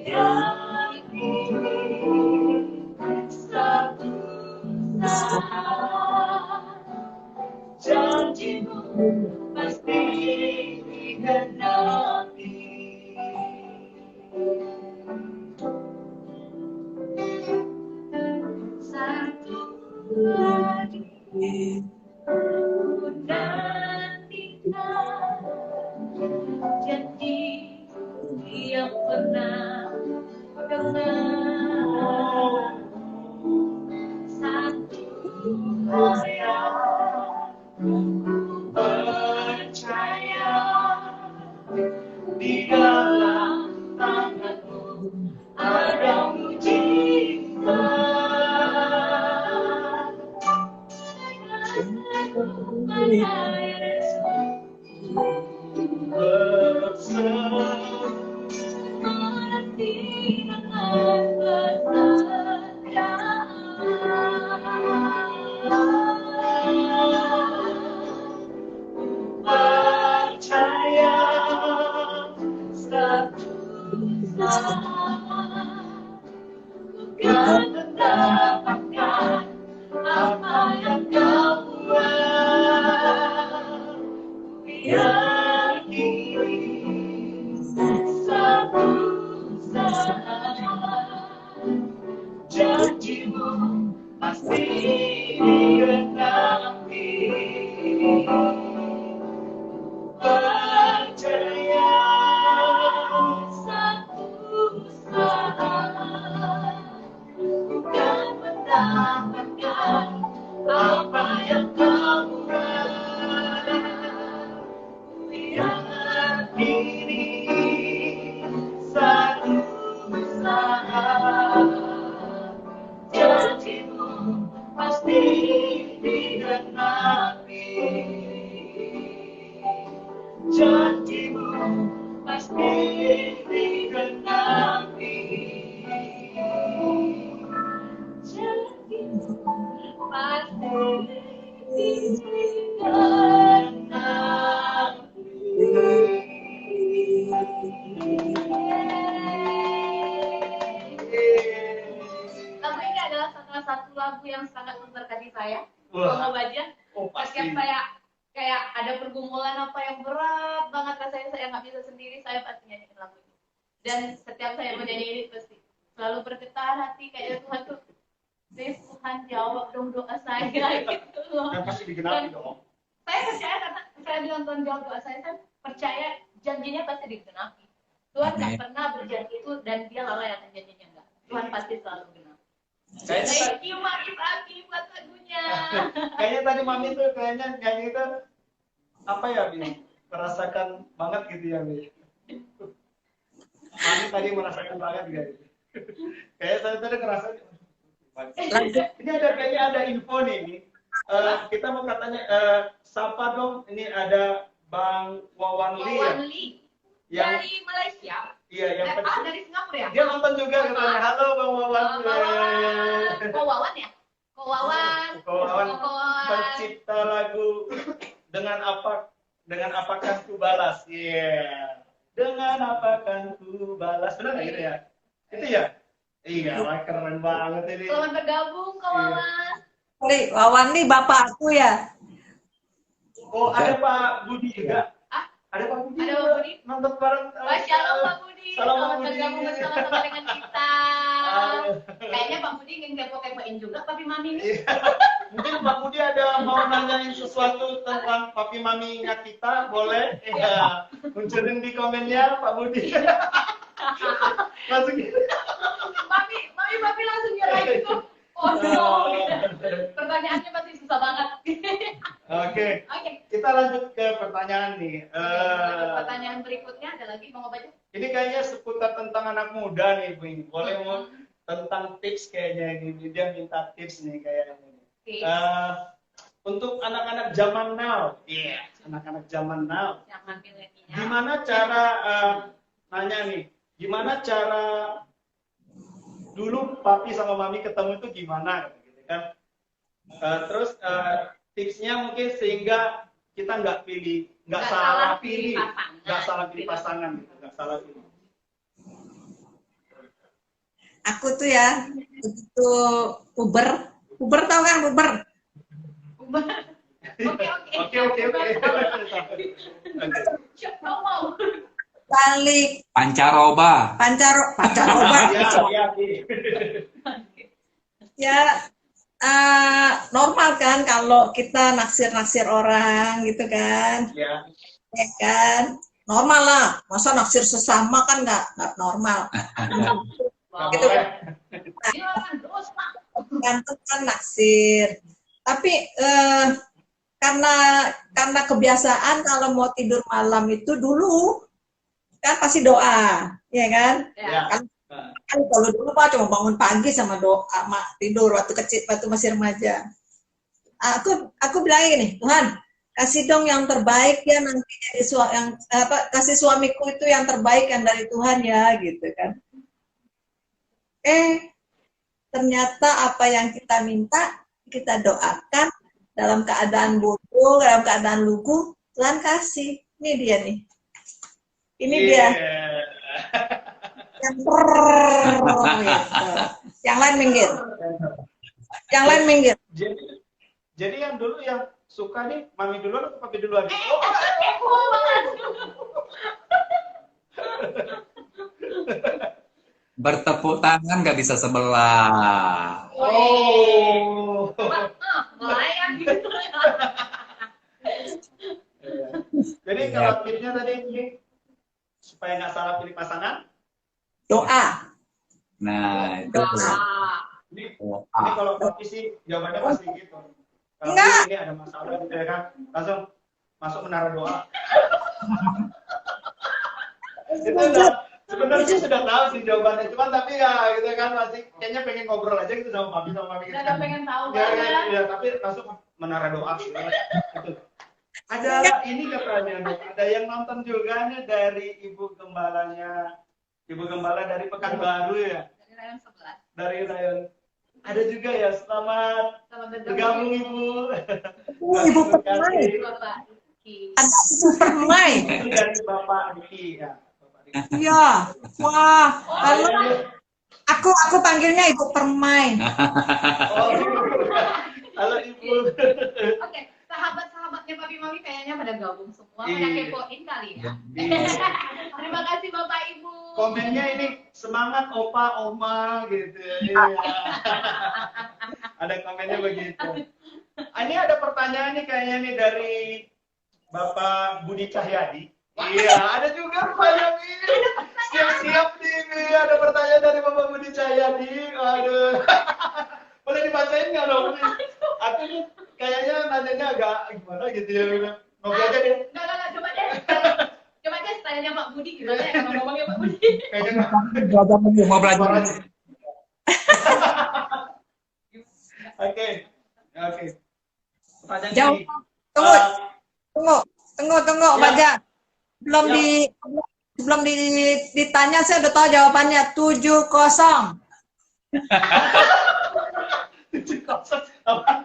Satu saat janjimu pasti digenapi. Satu lagi ku nantikan janji yang pernah dengar. Satu yang ku percaya di dalam tanganmu ada mujizat. Pada Yesus bersama menanti dengan percaya satu saat kan mendapatkan apa yang kau buat. Yakini satu saat janjimu pasti digenapi. Percaya satu saat kan mendapatkan apa yang kau buat. Yakini satu saat janjimu pasti digenapi. Janjimu pasti digenapi. Janjimu pasti lagu ini adalah salah satu lagu yang sangat memberkati saya. Kalau baca, setiap saya kayak ada pergumulan apa yang berat banget rasanya saya nggak bisa sendiri, saya pasti nyanyiin lagu ini. Dan setiap saya menyanyi ini pasti selalu bergetar hati kayak Tuhan tuh, please Tuhan jawab dong doa saya gitu loh. Dan pasti digenapi dong. Saya percaya karena saya bilang Tuhan jawab doa saya percaya janjinya pasti digenapi. Tuhan nggak pernah berjanji itu dan dia lalai akan janjinya enggak. Tuhan pasti selalu benar. Thank you Mami Papi buat lagunya. Kayaknya tadi Mami tuh kayaknya nyanyi itu apa ya, Bi? Merasakan banget gitu ya, Bi. Mami tadi merasakan banget gitu. Kayak saya tadi ngerasa ini kayaknya ada info nih. Kita mau katanya sapa dong, ini ada Bang Wawan Lee. Wawan Lee dari Malaysia. Iya, yang dari Singapura ya? Dia nonton juga katanya. Halo Bang Wawan. Ko Wawan ya? Ko Wawan. Pencipta lagu dengan apakah ku balas. Iya. Dengan apakah ku balas. Benar nggak gitu ya? Itu ya? Iya, keren banget ini. Selamat bergabung Ko Wawan. Wawan nih bapak aku ya. Oh, ada Pak Budi juga. Ada Pak Budi. Ada Pak Budi. Nonton bareng. Shalom Pak Budi. Selamat bergabung bersama-sama dengan kita. Kayaknya Pak Budi ingin kepo-kepoin juga Papi Mami nih. Mungkin Pak Budi ada mau nanyain sesuatu tentang Papi Maminya kita, boleh? Ya, munculin di komennya Pak Budi. Langsung gitu. Mami langsung nyerah gitu. Oh no. Pertanyaannya pasti susah banget. Oke. Kita lanjut ke pertanyaan nih. Pertanyaan berikutnya ada lagi mau baca? Ini kayaknya seputar tentang anak muda nih, Bu. Boleh mau tentang tips kayaknya ini. Dia minta tips nih kayaknya. Untuk anak-anak zaman now. Iya, anak-anak zaman now. Zaman milenial. Gimana cara nanya nih? Gimana cara dulu papi sama mami ketemu itu gimana gitu kan? Terus tipsnya mungkin sehingga kita nggak salah pilih pasangan gitu, nggak salah pilih. Aku tuh ya begitu puber, puber tau kan puber? Oke. Mau. Balik Pancaroba. pancaroba. Ya normal kan kalau kita naksir-naksir orang gitu kan, Ya. ya kan? Normal lah, masa naksir sesama kan nggak normal. Gitu kan, gantung kan naksir. Tapi karena kebiasaan kalau mau tidur malam itu dulu kan pasti doa, ya kan? Ya. Kan kalau dulu Pak cuma bangun pagi sama doa, sama tidur waktu kecil, waktu masih remaja. Aku bilang gini, Tuhan, kasih dong yang terbaik ya nanti jadi kasih suamiku itu yang terbaik yang dari Tuhan ya, gitu kan. Ternyata apa yang kita minta, kita doakan dalam keadaan bodoh, dalam keadaan lugu, Tuhan kasih. Ini dia nih. Ini dia. Yang gitu. Yang lain minggir. Yang lain minggir. Jadi yang dulu yang suka nih mami duluan atau papi duluan? Bertepuk tangan nggak bisa sebelah. Oh. Melayang gitu. Jadi kalau tipsnya tadi ini supaya nggak salah pilih pasangan, Doa. Nah, itu. ini kalau papi sih jawabannya pasti gitu. Kalau Enggak. ini ada masalah gitu ya kan, langsung masuk menara doa. Itu sebenarnya sudah tahu sih jawabannya, cuman tapi ya gitu kan masih kayaknya pengen ngobrol aja gitu sama papi gitu. Udah pengen tahu Ya, banget. ya, tapi masuk menara doa gitu. Gitu. Ada ini katanya, ada yang nonton juga nih dari Ibu Gembala dari Pekanbaru ya. Dari rayon 11. Dari rayon. Ada juga ya, selamat bergabung Ibu. Ibu Permai. Bapak Diki. Ada Ibu Permai. Itu dari Bapak Diki ya. Bapak Diki. Iya. Wah. Lalu aku panggilnya Ibu Permai. Oh, halo Ibu. Oke, sahabat-sahabatnya Papi Mami kayaknya pada gabung semua, pada Iya. kepoin kali ya. Iya. Terima kasih Bapak Ibu. Komennya ini semangat opa oma gitu. Iya. Ada komennya begitu. Ini ada pertanyaan nih kayaknya nih dari Bapak Budi Cahyadi. Iya, ada juga banyak ini. Siap-siap nih, ini ada pertanyaan dari Bapak Budi Cahyadi. Aduh. Boleh dibacain nggak dong? Aku nih kayaknya nanyanya agak gimana gitu ya. Ngobrol aja deh. Enggak, coba deh. Coba deh tanya Pak Budi gimana ya kalau ngomongnya Pak Budi. Kayaknya Mau belajar. Oke. Pertanyaan Jawab. ini. Tunggu, Ya. Baja. Belum Ya. ditanya saya udah tahu jawabannya. 7-0. Apa?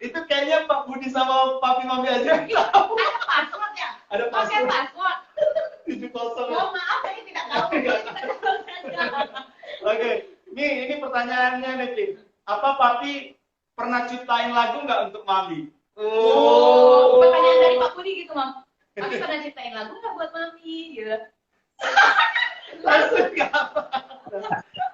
Itu kayaknya Pak Budi sama Papi Mami aja yang tahu. Ada password ya? Ada Pakai password. password. 7-0. Mohon maaf saya tidak tahu. Oke, ini pertanyaannya nih, Pi. Apa Papi pernah ciptain lagu nggak untuk Mami? Oh, pertanyaan dari Pak Budi gitu, Mam. Papi pernah ciptain lagu nggak buat Mami gitu? Langsung nggak apa.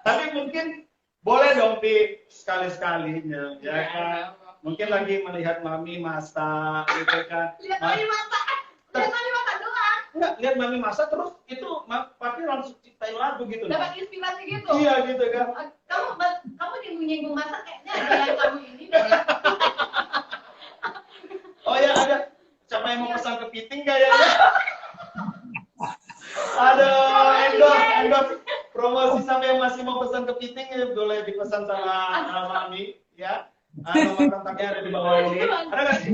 Tapi mungkin boleh dong, Pi, sekali-sekalinya, ya kan? Mungkin lagi melihat Mami masak, gitu kan? Lihat Mami masak. Lihat Mami masak doang. Enggak, lihat Mami masak terus itu Papi langsung ciptain lagu gitu. Dapat inspirasi gitu. Iya gitu kan. Kamu nyinggung masak kayaknya ada yang kamu ini deh. Oh ya ada. Siapa yang mau pesan kepiting kayaknya? Aduh, endorse. Promosi sampai yang masih mau pesan kepiting ya boleh dipesan sama Mami ya. Nomor kontaknya ada di bawah ini. Ada nggak sih?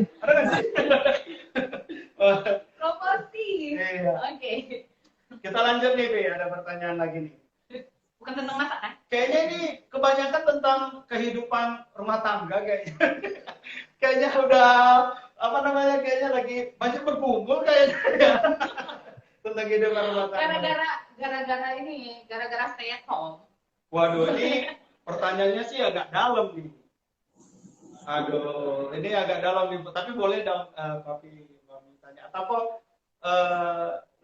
Promosi. Iya. Oke. Kita lanjut nih, Pi. Ada pertanyaan lagi nih. Bukan tentang masak kan? Kayaknya ini kebanyakan tentang kehidupan rumah tangga kayaknya. Kayaknya udah apa namanya? Kayaknya lagi banyak berkumpul kayaknya. Tentang kehidupan rumah tangga. Gara-gara stay at home. Waduh, ini pertanyaannya sih agak dalam nih. Aduh, ini agak dalam nih, tapi boleh dong Papi tanya. Atau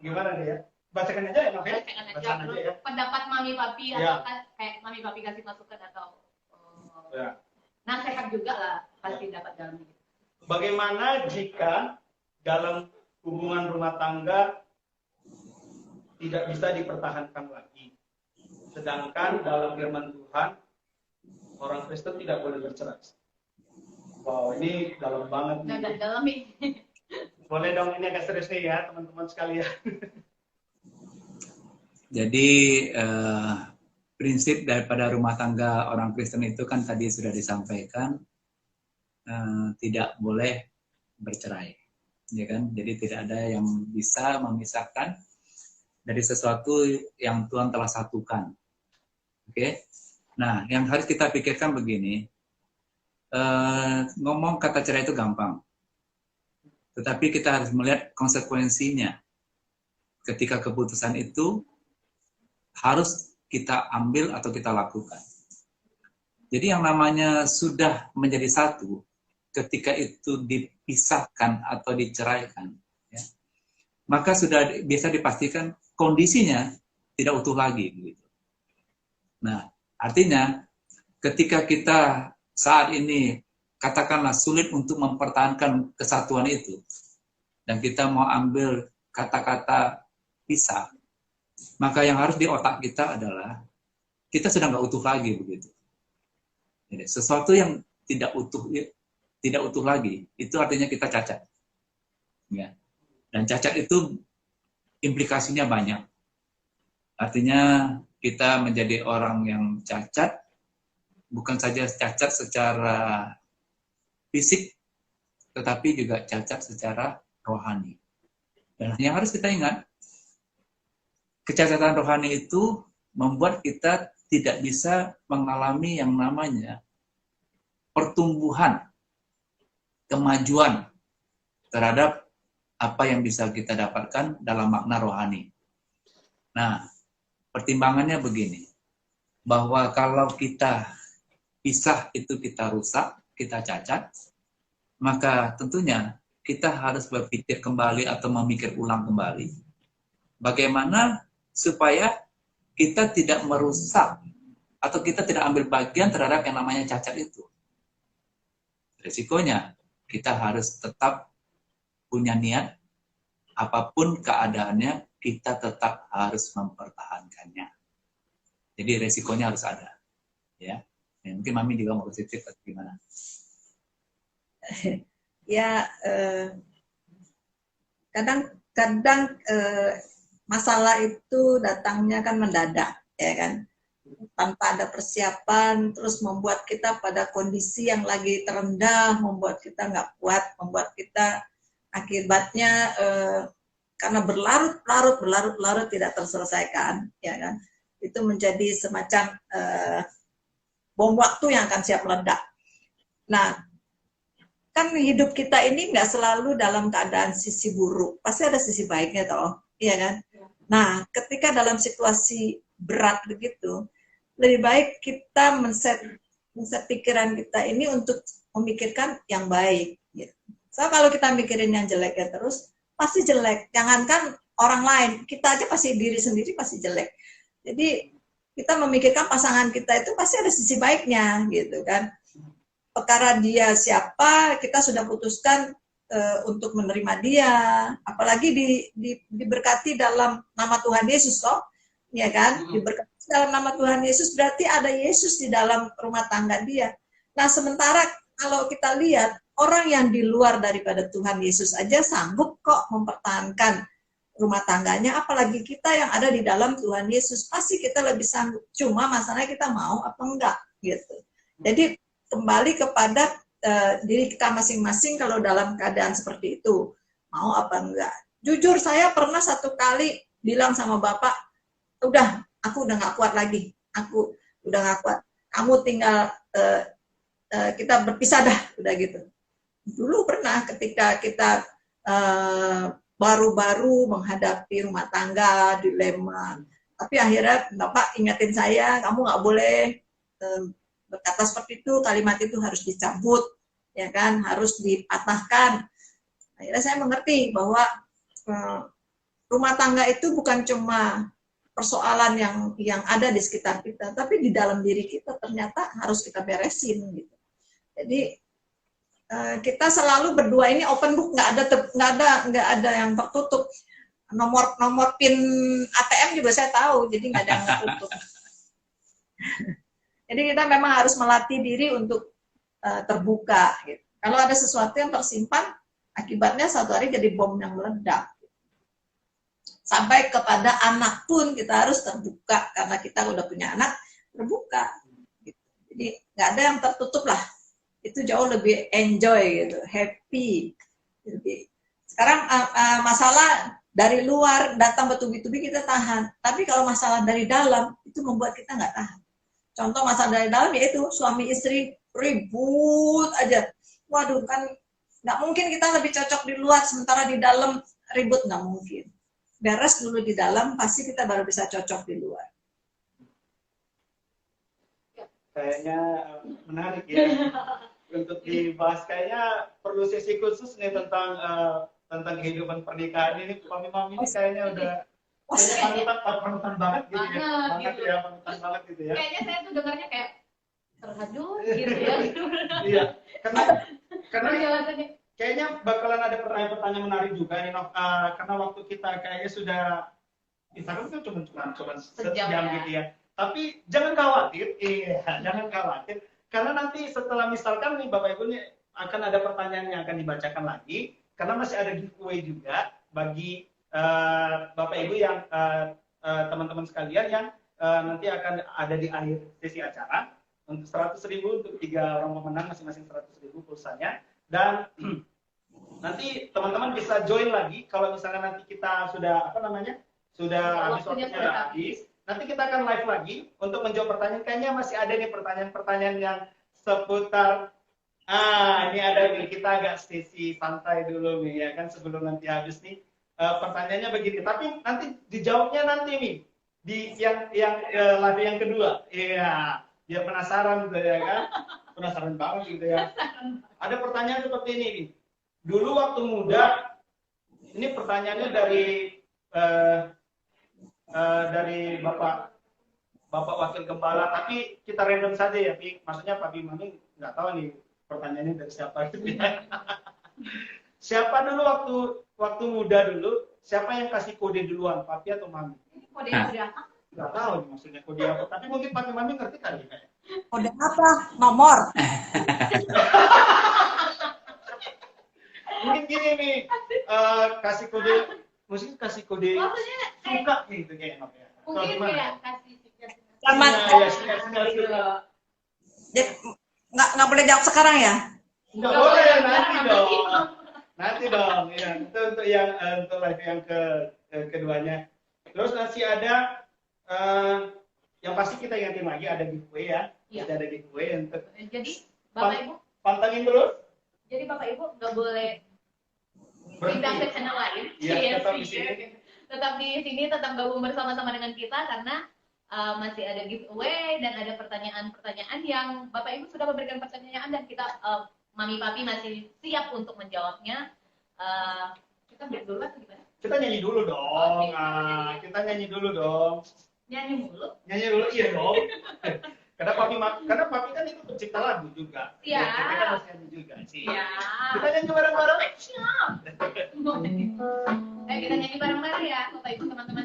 gimana nih ya? Bacakan aja ya, Mas ya? Bacakan aja ya. Pendapat Mami Papi Ya. atau kayak Mami Papi kasih masukan atau Ya. nasihat juga lah pasti dapat dalam ini. Bagaimana jika dalam hubungan rumah tangga tidak bisa dipertahankan lagi? Sedangkan dalam firman Tuhan, orang Kristen tidak boleh bercerai. Wow, ini dalam banget nih. Nggak dalam ini. Boleh dong, ini agak serius nih ya teman-teman sekalian. Jadi prinsip daripada rumah tangga orang Kristen itu kan tadi sudah disampaikan, tidak boleh bercerai, ya kan? Jadi tidak ada yang bisa memisahkan dari sesuatu yang Tuhan telah satukan. Oke? Nah, yang harus kita pikirkan begini, ngomong kata cerai itu gampang, tetapi kita harus melihat konsekuensinya. Ketika keputusan itu harus kita ambil atau kita lakukan. Jadi yang namanya sudah menjadi satu, ketika itu dipisahkan atau diceraikan, ya, maka sudah bisa dipastikan kondisinya tidak utuh lagi. Gitu. Nah, artinya ketika kita saat ini katakanlah sulit untuk mempertahankan kesatuan itu, dan kita mau ambil kata-kata pisah, maka yang harus di otak kita adalah kita sudah nggak utuh lagi begitu. Jadi, sesuatu yang tidak utuh lagi, itu artinya kita cacat. Ya. Dan cacat itu implikasinya banyak. Artinya kita menjadi orang yang cacat, bukan saja cacat secara fisik, tetapi juga cacat secara rohani. Dan yang harus kita ingat, kecacatan rohani itu membuat kita tidak bisa mengalami yang namanya pertumbuhan, kemajuan terhadap apa yang bisa kita dapatkan dalam makna rohani. Nah, pertimbangannya begini, bahwa kalau kita pisah itu kita rusak, kita cacat, maka tentunya kita harus berpikir kembali atau memikir ulang kembali. Bagaimana supaya kita tidak merusak atau kita tidak ambil bagian terhadap yang namanya cacat itu. Resikonya, kita harus tetap punya niat, apapun keadaannya, kita tetap harus mempertahankannya. Jadi resikonya harus ada. Ya, mungkin Mami juga mau berpikir gimana? Ya, kadang-kadang masalah itu datangnya kan mendadak, ya kan, tanpa ada persiapan, terus membuat kita pada kondisi yang lagi terendah, membuat kita nggak kuat, membuat kita akibatnya karena berlarut-larut tidak terselesaikan, ya kan, itu menjadi semacam bom waktu yang akan siap meledak. Nah, kan hidup kita ini nggak selalu dalam keadaan sisi buruk, pasti ada sisi baiknya toh, iya kan? Nah, ketika dalam situasi berat begitu, lebih baik kita men-set pikiran kita ini untuk memikirkan yang baik. Gitu. So, kalau kita mikirin yang jelek ya terus, pasti jelek. Jangankan orang lain, kita aja pasti diri sendiri pasti jelek. Jadi, kita memikirkan pasangan kita itu pasti ada sisi baiknya, gitu kan. Perkara dia siapa, kita sudah putuskan untuk menerima dia, apalagi diberkati dalam nama Tuhan Yesus, toh, ya kan? Diberkati dalam nama Tuhan Yesus berarti ada Yesus di dalam rumah tangga dia. Nah, sementara kalau kita lihat orang yang di luar daripada Tuhan Yesus aja sanggup kok mempertahankan rumah tangganya, apalagi kita yang ada di dalam Tuhan Yesus, pasti kita lebih sanggup. Cuma masalahnya kita mau apa enggak, gitu. Jadi kembali kepada diri kita masing-masing kalau dalam keadaan seperti itu, mau apa enggak. Jujur saya pernah satu kali bilang sama Bapak, udah, aku udah nggak kuat lagi, aku udah nggak kuat, kamu tinggal kita berpisah dah, udah gitu. Dulu pernah ketika kita baru-baru menghadapi rumah tangga, dilema, Tapi akhirnya Bapak ingatin saya, kamu nggak boleh berkata seperti itu, kalimat itu harus dicabut, ya kan, harus dipatahkan. Akhirnya saya mengerti bahwa rumah tangga itu bukan cuma persoalan yang ada di sekitar kita, tapi di dalam diri kita ternyata harus kita beresin gitu. Jadi kita selalu berdua ini open book, nggak ada yang tertutup. Nomor pin ATM juga saya tahu, jadi nggak ada yang tertutup. Jadi kita memang harus melatih diri untuk terbuka. Gitu. Kalau ada sesuatu yang tersimpan, akibatnya satu hari jadi bom yang meledak. Sampai kepada anak pun kita harus terbuka, karena kita udah punya anak, terbuka. Gitu. Jadi nggak ada yang tertutup lah. Itu jauh lebih enjoy gitu, happy. Jadi, sekarang masalah dari luar datang bertubi-tubi kita tahan, tapi kalau masalah dari dalam itu membuat kita nggak tahan. Contoh masalah dari dalam yaitu suami istri ribut aja, waduh kan nggak mungkin kita lebih cocok di luar sementara di dalam ribut, nggak mungkin. Beres dulu di dalam, pasti kita baru bisa cocok di luar. Kayaknya menarik ya. Untuk dibahas, kayaknya perlu sesi khusus nih tentang kehidupan pernikahan ini. Mami-mami ini kayaknya udah panutan banget gitu ya. Panutan banget gitu ya. Kayaknya saya tuh dengarnya kayak terhajur gitu ya. Iya, karena kayaknya bakalan ada pertanyaan-pertanyaan menarik juga nih, karena waktu kita kayaknya sudah Instagram kan cuma sejam gitu ya. Tapi jangan khawatir, jangan khawatir. Karena nanti setelah misalkan nih Bapak Ibu nih akan ada pertanyaan yang akan dibacakan lagi, karena masih ada giveaway juga bagi Bapak Ibu yang teman-teman sekalian yang nanti akan ada di akhir sesi acara untuk 100.000 untuk 3 orang pemenang, masing-masing 100.000 pulsanya. Dan nanti teman-teman bisa join lagi kalau misalnya nanti kita sudah sudah habis. Nanti kita akan live lagi untuk menjawab pertanyaan. Kayaknya masih ada nih pertanyaan-pertanyaan yang seputar ini ada nih, kita agak sesi santai dulu nih ya kan, sebelum nanti habis nih. Pertanyaannya begini, tapi nanti dijawabnya nanti nih di yang live yang kedua. Iya, biar penasaran gitu ya kan. Penasaran banget gitu ya. Ada pertanyaan seperti ini nih. Dulu waktu muda, ini pertanyaannya dari Bapak Wakil Gembala, tapi kita random saja ya, Pi. Maksudnya Pak Bimani nggak tahu nih pertanyaannya dari siapa gitu ya. Siapa dulu waktu muda dulu, siapa yang kasih kode duluan, Papi atau Mami? Kode apa? Nggak tahu nih maksudnya kode apa, tapi mungkin Papi Mami ngerti kali kayak. Kode apa? Nomor. Mungkin gini nih, kasih kode, mungkin kasih kode suka gitu kayaknya. Mungkin kayak kasih Selamat. Nggak boleh jawab sekarang ya? Nggak boleh, nanti dong. Nanti dong, ya. Itu untuk untuk live yang keduanya. Terus masih ada yang pasti kita ingatin lagi ada giveaway ya. Iya. Ada giveaway untuk. Jadi Bapak Ibu, pantengin terus. jadi Bapak Ibu nggak boleh pindah ke channel lain. Iya, tetap di sini. Tetap di sini, tetap gabung bersama-sama dengan kita karena masih ada giveaway dan ada pertanyaan-pertanyaan yang Bapak Ibu sudah memberikan pertanyaan dan kita Mami Papi masih siap untuk menjawabnya. Kita break dulu atau gimana? Kita nyanyi dulu dong. Kita nyanyi dulu dong. Nyanyi mulu? Nyanyi dulu, iya dong. Karena Papi kan itu pencipta lagu juga. Iya. Kita kan harus nyanyi juga sih. Iya. Kita nyanyi bareng-bareng. Siap. Kita nyanyi bareng-bareng ya, Bapak Ibu teman-teman.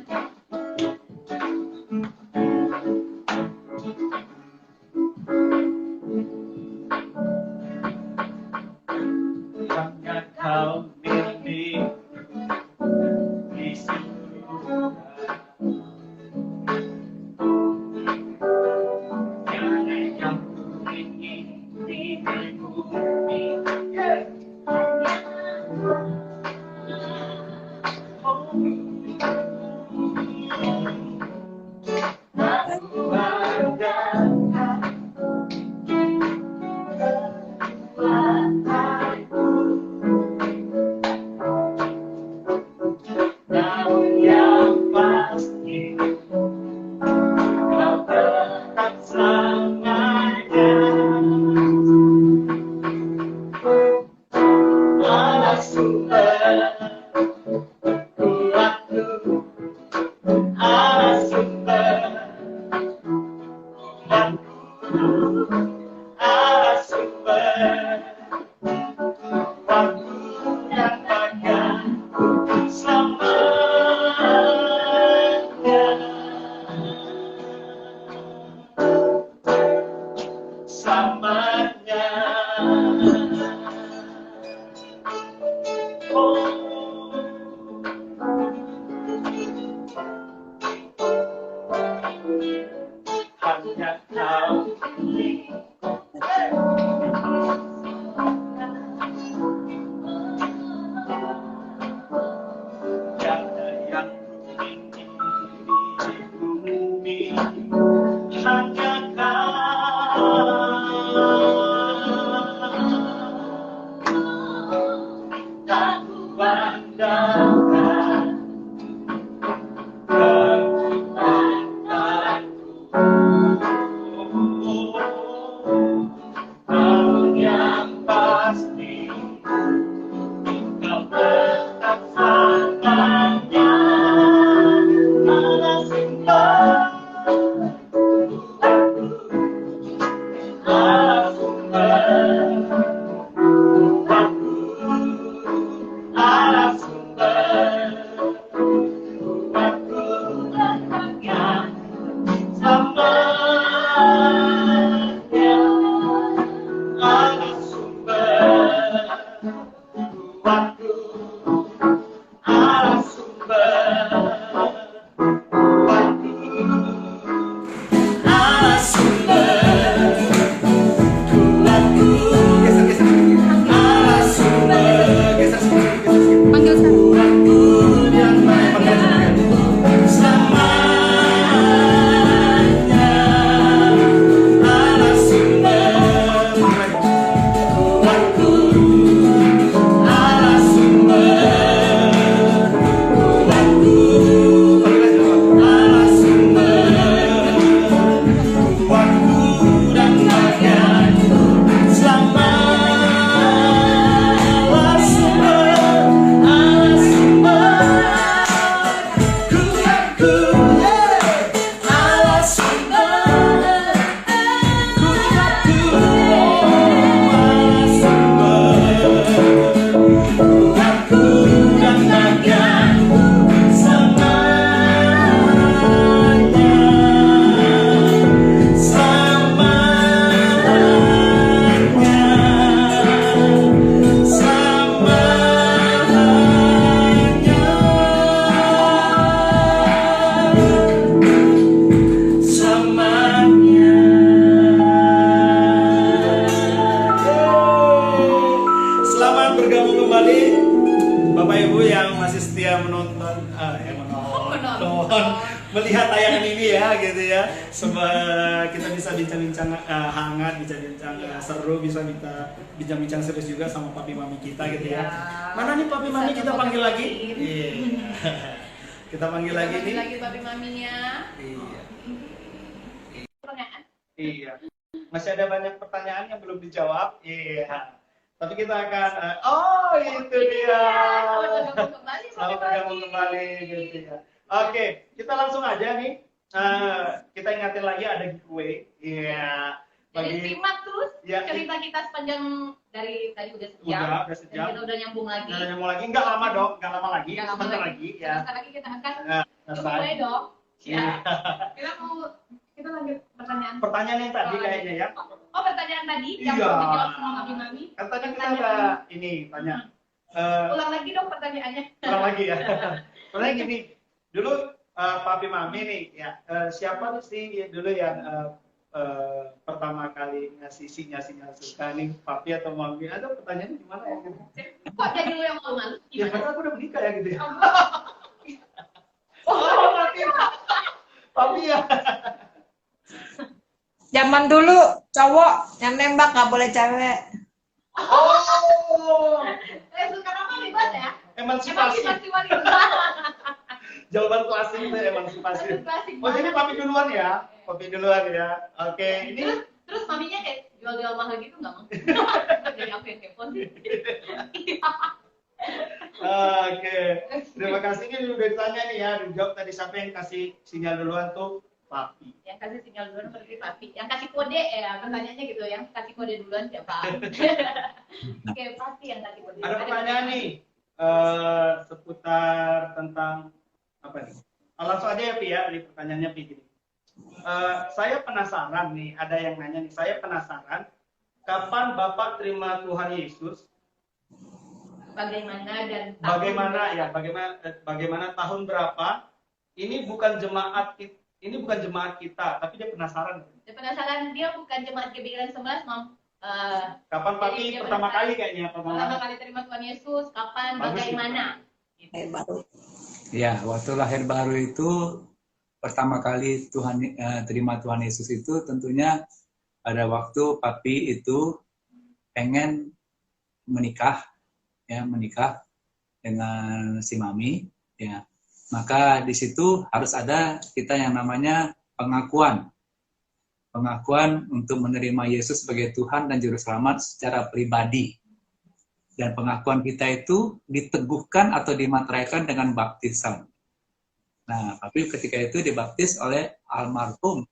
Jangan kau mimpi di surga. Jangan kau ingin di bumi. Oh, Allah sumber waktu dan bagian selamanya. Selamanya. Oh, hanya kau tiada yang di bumi, hanya kau tak kuandalkan kekuatanku, yang pasti kau tetap selamanya. Allah sumber, Allah sumber waktu, Allah sumber waktu dan bagian selamanya. Allah sumber waktu, Allah sumber waktu, Allah sumber waktu. Allah sumber Panggil saya. waktu yang baik selamanya. Allah sumber waktu, Allah sumber waktu, Allah sumber waktu dan bagian selamanya. Allah sumber, Allah sumber kuatku, Allah sumber kuatku, Allah sumber kuatku dan bagianku selamanya. Selamat bergabung kembali Bapak Ibu yang masih setia menonton, melihat tayangan ini ya, gitu ya. Semoga kita bisa bincang-bincang hangat, bincang-bincang seru, bisa bincang-bincang serius juga sama papi mami kita, gitu ya. Mana nih papi mami kita panggil lagi? Iya. Kita panggil lagi nih. Lagi papi maminya. Iya. Pertanyaan. Iya. Masih ada banyak pertanyaan yang belum dijawab. Iya. Tapi kita akan oh itu dia. Selamat bergabung kembali gitu ya. Oke, kita langsung aja nih. Kita ingatin lagi ada giveaway. Iya. Jadi simak terus Ya, cerita kita sepanjang dari tadi udah sejam. udah Dan sejam. kita udah nyambung lagi. Nah, yang mau lagi nggak lama dong, nggak lama lagi, Nggak lama sebentar lagi ya. Sebentar lagi kita akan Nah, giveaway dong. Iya. Ya. Kita lanjut pertanyaan. Pertanyaan yang tadi kayaknya ya. Oh, pertanyaan tadi yang Iya. belum dijawab sama Mami Mami. Katanya kita ada ini tanya. Ulang lagi dong pertanyaannya. Ulang lagi ya. Soalnya gini, dulu papi mami nih ya, siapa sih dulu yang pertama kali ngasih sinyal-sinyal suka nih, papi atau mami? Ada pertanyaannya gimana ya gitu? Kok jadi lu yang malu-malu? Ya karena aku udah menikah ya gitu ya. Oh, papi. Papi ya. Zaman dulu cowok yang nembak nggak boleh cewek. Oh, sekarang mah ribet ya? emansipasi. Emansipasi wanita. Jawaban klasik itu emansipasi. Klasik Oh jadi banget. papi duluan ya? Papi duluan ya. Oke, ini Terus maminya kayak jual-jual mahal gitu nggak, Mang? Jadi aku yang kepo sih. Oke. Terima kasih, ini udah ditanya nih ya, dijawab tadi siapa yang kasih sinyal duluan tuh Papi. Yang kasih sinyal duluan berarti papi. Yang kasih kode, pertanyaannya gitu, yang kasih kode duluan siapa? Oke, papi yang kasih kode. Ada pertanyaan nih seputar tentang apa nih? Langsung aja ya Pi ya, di pertanyaannya Pi gini. Saya penasaran nih, ada yang nanya nih, saya penasaran kapan Bapak terima Tuhan Yesus? Bagaimana dan bagaimana tahun berapa? Ini bukan jemaat kita, tapi dia penasaran. Dia penasaran, dia bukan jemaat GBI 11, Mam. Kapan Papi pertama kali kayaknya? Pertama kali terima Tuhan Yesus, kapan, bagaimana? Baru. Ya, waktu lahir baru itu pertama kali terima Tuhan Yesus itu tentunya pada waktu Papi itu pengen menikah dengan si Mami, ya. Maka di situ harus ada kita yang namanya pengakuan untuk menerima Yesus sebagai Tuhan dan Juru Selamat secara pribadi. Dan pengakuan kita itu diteguhkan atau dimateraikan dengan baptisan. Nah, tapi ketika itu dibaptis oleh almarhum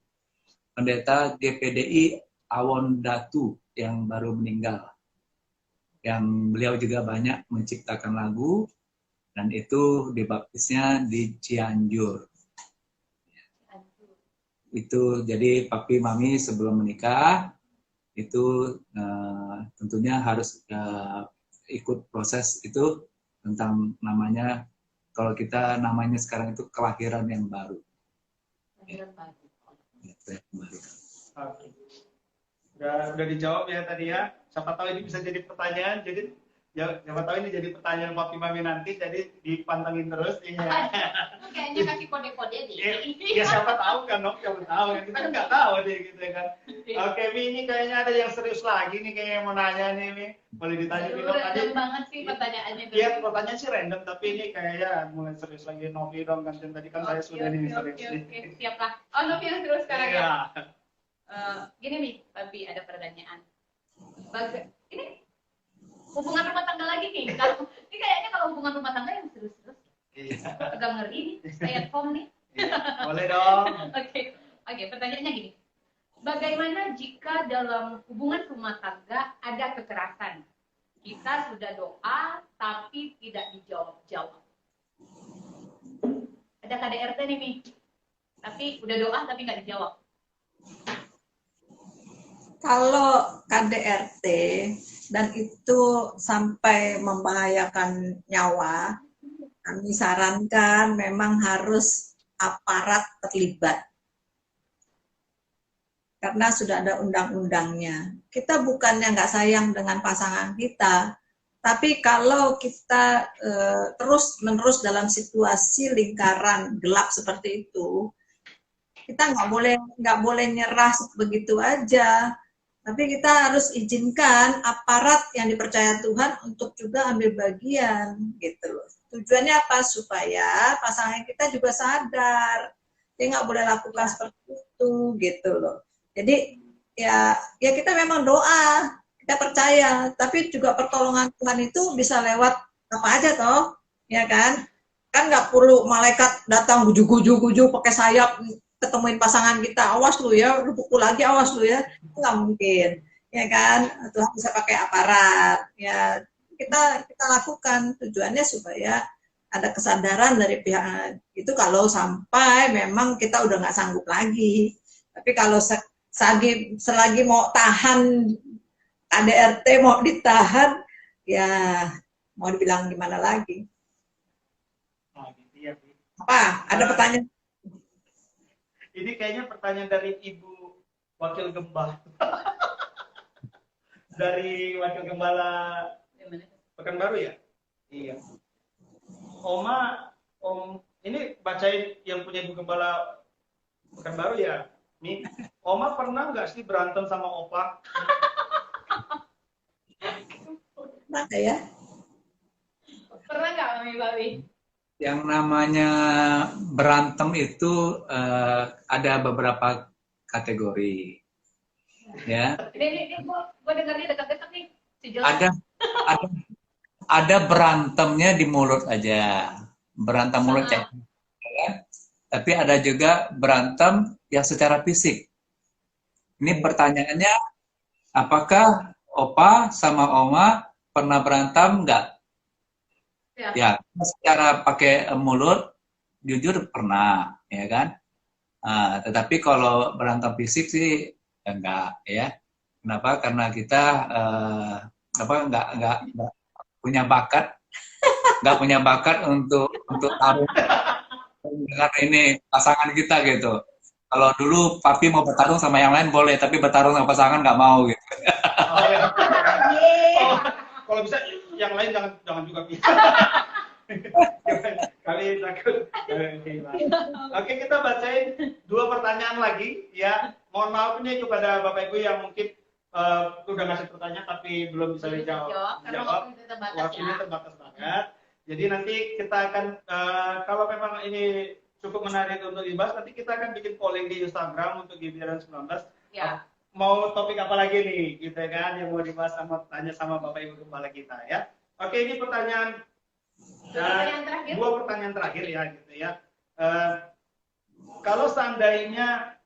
pendeta GPDI Awon Datu yang baru meninggal. Yang beliau juga banyak menciptakan lagu, dan itu dibaptisnya di Cianjur. Itu jadi Papi Mami sebelum menikah itu tentunya harus ikut proses itu tentang namanya, kalau kita namanya sekarang itu kelahiran yang baru. Oke. Udah dijawab ya tadi ya. Siapa tahu ini bisa jadi pertanyaan. Jadi siapa tahu ini jadi pertanyaan Papi Mami nanti. Jadi dipantengin terus. Iya. Kayaknya kasih kode-kode deh. Ya siapa tahu kan, siapa tahu. Kita kan nggak tahu deh gitu kan. Oke, Mi, ini kayaknya ada yang serius lagi nih kayak yang mau nanya nih, Mi. Boleh ditanya Mi dong tadi. Random banget sih pertanyaannya. Iya, pertanyaan sih random, tapi ini kayaknya mulai serius lagi. Novi dong kan, tadi kan saya sudah nih serius. Oke, siap lah. Oh, Novi yang terus sekarang ya. Iya. Gini nih, Papi ada pertanyaan. Ini hubungan rumah tangga lagi nih. Ini kayaknya kalau hubungan rumah tangga yang serius-serius. Iya. Agak ngeri nih, stay at home nih. Boleh dong. Oke, pertanyaannya gini. Bagaimana jika dalam hubungan rumah tangga ada kekerasan? Kita sudah doa, tapi tidak dijawab-jawab. Ada KDRT nih, Mi. Tapi udah doa, tapi nggak dijawab. Kalau KDRT dan itu sampai membahayakan nyawa, kami sarankan memang harus aparat terlibat. Karena sudah ada undang-undangnya. Kita bukannya nggak sayang dengan pasangan kita, tapi kalau kita terus-menerus dalam situasi lingkaran gelap seperti itu, kita nggak boleh nyerah begitu aja. Tapi kita harus izinkan aparat yang dipercaya Tuhan untuk juga ambil bagian, gitu loh. Tujuannya apa? Supaya pasangan kita juga sadar, dia nggak boleh lakukan seperti itu, gitu loh. Jadi ya kita memang doa, kita percaya, tapi juga pertolongan Tuhan itu bisa lewat apa aja toh, ya kan? Kan nggak perlu malaikat datang guju-guju pakai sayap ketemuin pasangan kita, awas lu ya, lu pukul lagi, awas lu ya, nggak mungkin, ya kan? Tuhan bisa pakai aparat, ya kita lakukan, tujuannya supaya ada kesadaran dari pihak itu kalau sampai memang kita udah nggak sanggup lagi. Tapi kalau selagi mau tahan KDRT, mau ditahan, ya mau dibilang gimana lagi? Oh, gitu ya, Bi. Apa? Ada pertanyaan? Ini kayaknya pertanyaan dari Ibu Wakil Gembala. Dari Wakil Gembala Pekanbaru ya? Iya. Ini bacain yang punya Ibu Gembala Pekanbaru ya? Nih, Oma pernah nggak sih berantem sama Opa? Pernah ya? Pernah nggak, Mami Bawi? Yang namanya berantem itu ada beberapa kategori, ya. Ini gue dengarnya dekat-dekat nih. Ada berantemnya di mulut aja, berantem mulut cek. Ya. Tapi ada juga berantem ya secara fisik. Ini pertanyaannya, apakah Opa sama Oma pernah berantem nggak? Ya. Ya, secara pakai mulut, jujur pernah, ya kan? Tetapi kalau berantem fisik sih enggak, ya. Kenapa? Karena kita nggak punya bakat, untuk tarung dengan ini pasangan kita gitu. Kalau dulu papi mau bertarung sama yang lain boleh, tapi bertarung sama pasangan nggak mau gitu. Oh, ya. Oh, kalau bisa yang lain jangan juga bisa. Kali takut. Oke, kita bacain 2 pertanyaan lagi ya. Mohon maaf ini kepada Bapak Ibu yang mungkin udah ngasih pertanyaan tapi belum bisa dijawab. Waktunya terbatas banget. Jadi nanti kita akan kalau memang ini cukup menarik untuk dibahas, nanti kita akan bikin polling di Instagram untuk GBRN 19. Ya. Mau topik apa lagi nih, gitu kan, yang mau dibahas tanya sama Bapak Ibu Gembala kita ya. Oke, ini pertanyaan 2 pertanyaan terakhir ya, gitu ya. Kalau seandainya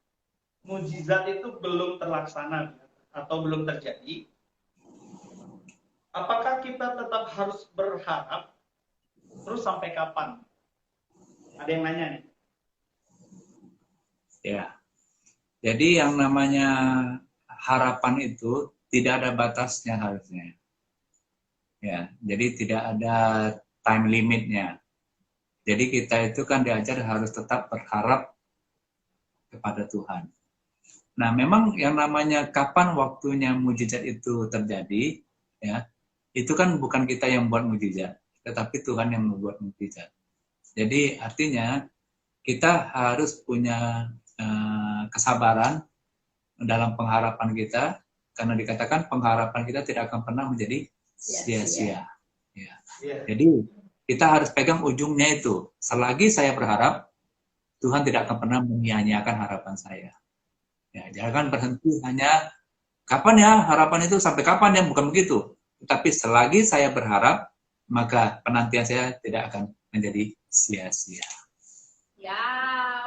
mujizat itu belum terlaksana atau belum terjadi, apakah kita tetap harus berharap terus sampai kapan? Ada yang nanya nih. Ya, jadi yang namanya harapan itu tidak ada batasnya harusnya. Ya, jadi tidak ada time limitnya. Jadi kita itu kan diajar harus tetap berharap kepada Tuhan. Nah, memang yang namanya kapan waktunya mujizat itu terjadi, ya, itu kan bukan kita yang buat mujizat, tetapi Tuhan yang membuat mujizat. Jadi artinya kita harus punya kesabaran dalam pengharapan kita, karena dikatakan pengharapan kita tidak akan pernah menjadi sia-sia. Ya. Jadi kita harus pegang ujungnya itu. Selagi saya berharap, Tuhan tidak akan pernah menyia-nyiakan harapan saya. Ya, jangan berhenti hanya kapan ya harapan itu, sampai kapan ya, bukan begitu. Tetapi selagi saya berharap, maka penantian saya tidak akan menjadi sia-sia. Ya,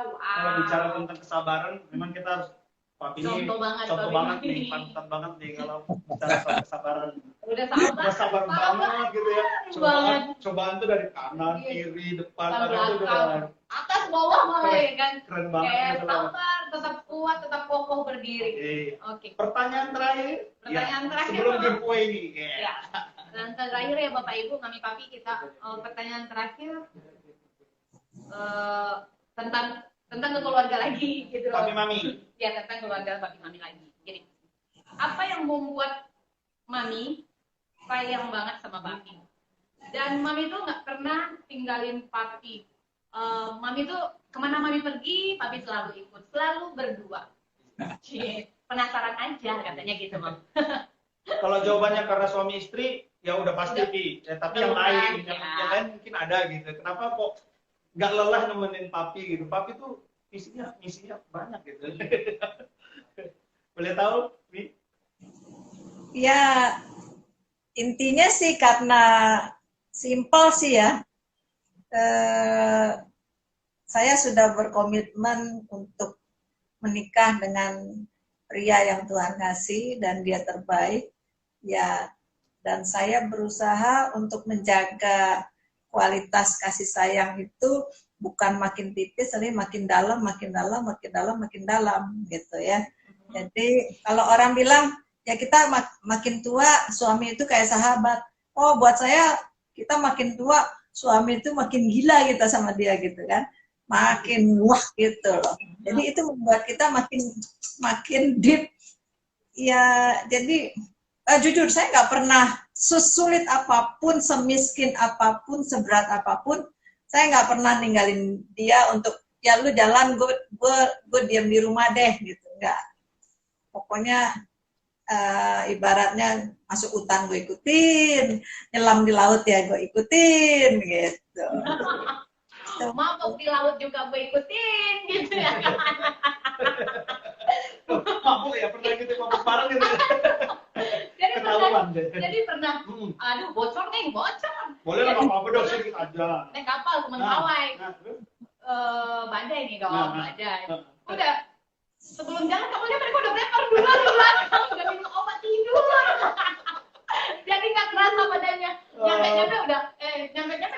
wow. Kalau bicara tentang kesabaran, memang kita harus contoh banget nih, panutan banget nih kalau bicara soal kesabaran. Udah sabar banget gitu ya. Cobaan tuh dari kanan, kiri, depan, itu udah atas bawah malah ya kan. Keren banget. Sabar, tetap kuat, tetap kokoh berdiri. Oke. Pertanyaan terakhir. Sebelum giveaway nih. Ya. Dan terakhir ya Bapak Ibu, kami papi kita pertanyaan terakhir tentang keluarga lagi gitu. Papi Mami. Ya, tentang keluarga Papi Mami lagi. Jadi, apa yang membuat Mami sayang banget sama Papi? Dan Mami tuh nggak pernah tinggalin Papi. Mami tuh kemana Mami pergi, Papi selalu ikut, selalu berdua. Penasaran aja katanya gitu, Mam. Kalau jawabannya karena suami istri, ya udah pasti Pi. Tapi yang lain, yang lain mungkin ada gitu. Kenapa kok nggak lelah nemenin Papi gitu? Papi tuh misinya banyak gitu. Boleh tahu, Pi? Ya, intinya sih karena simpel sih ya. Saya sudah berkomitmen untuk menikah dengan pria yang Tuhan kasih dan dia terbaik. Ya, dan saya berusaha untuk menjaga kualitas kasih sayang itu bukan makin tipis, tapi makin dalam gitu ya. Jadi kalau orang bilang ya kita makin tua suami itu kayak sahabat. Oh, buat saya kita makin tua suami itu makin gila kita sama dia gitu kan. Makin wah gitu loh. Jadi itu membuat kita makin deep. Ya, jadi jujur saya nggak pernah sesulit apapun, semiskin apapun, seberat apapun, saya nggak pernah ninggalin dia untuk ya lu jalan, gue diam di rumah deh gitu, nggak. Pokoknya ibaratnya masuk hutan gue ikutin, nyelam di laut ya gue ikutin gitu. Mabuk di laut juga gue ikutin gitu ya. Mabuk ya, pernah gitu mabuk bareng gitu. Jadi pernah, aduh bocor. Boleh lah, apa-apa dong, sedikit aja. Naik kapal teman Hawaii. Badai nih dong, badai. Udah jalan, kamu lihat mereka udah prepare duluan di belakang, udah minum obat tidur. Jadi nggak kerasa badannya. Nyampe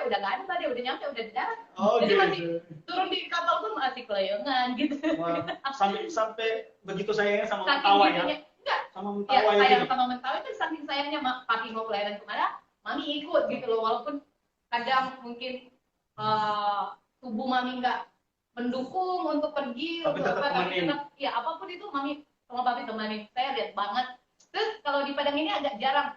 udah nggak ada badai, udah nyampe udah di darat. Oh, Jadi gitu. masih turun di kapal pun masih kelayangan gitu. Wah, sampai begitu sayangnya sama Saking Mentawa ya. gitunya, enggak. Sama Ya Mentawa ya. sayang gitu. sama Mentawa itu saking sayangnya papi mau pelayanan kemana, mami ikut gitu loh, walaupun kadang mungkin tubuh mami nggak mendukung untuk pergi Tapi untuk tetap apa, tapi temanin. tetap ya apapun itu mami sama papi temanin. Saya lihat banget. Terus kalau di Padang ini agak jarang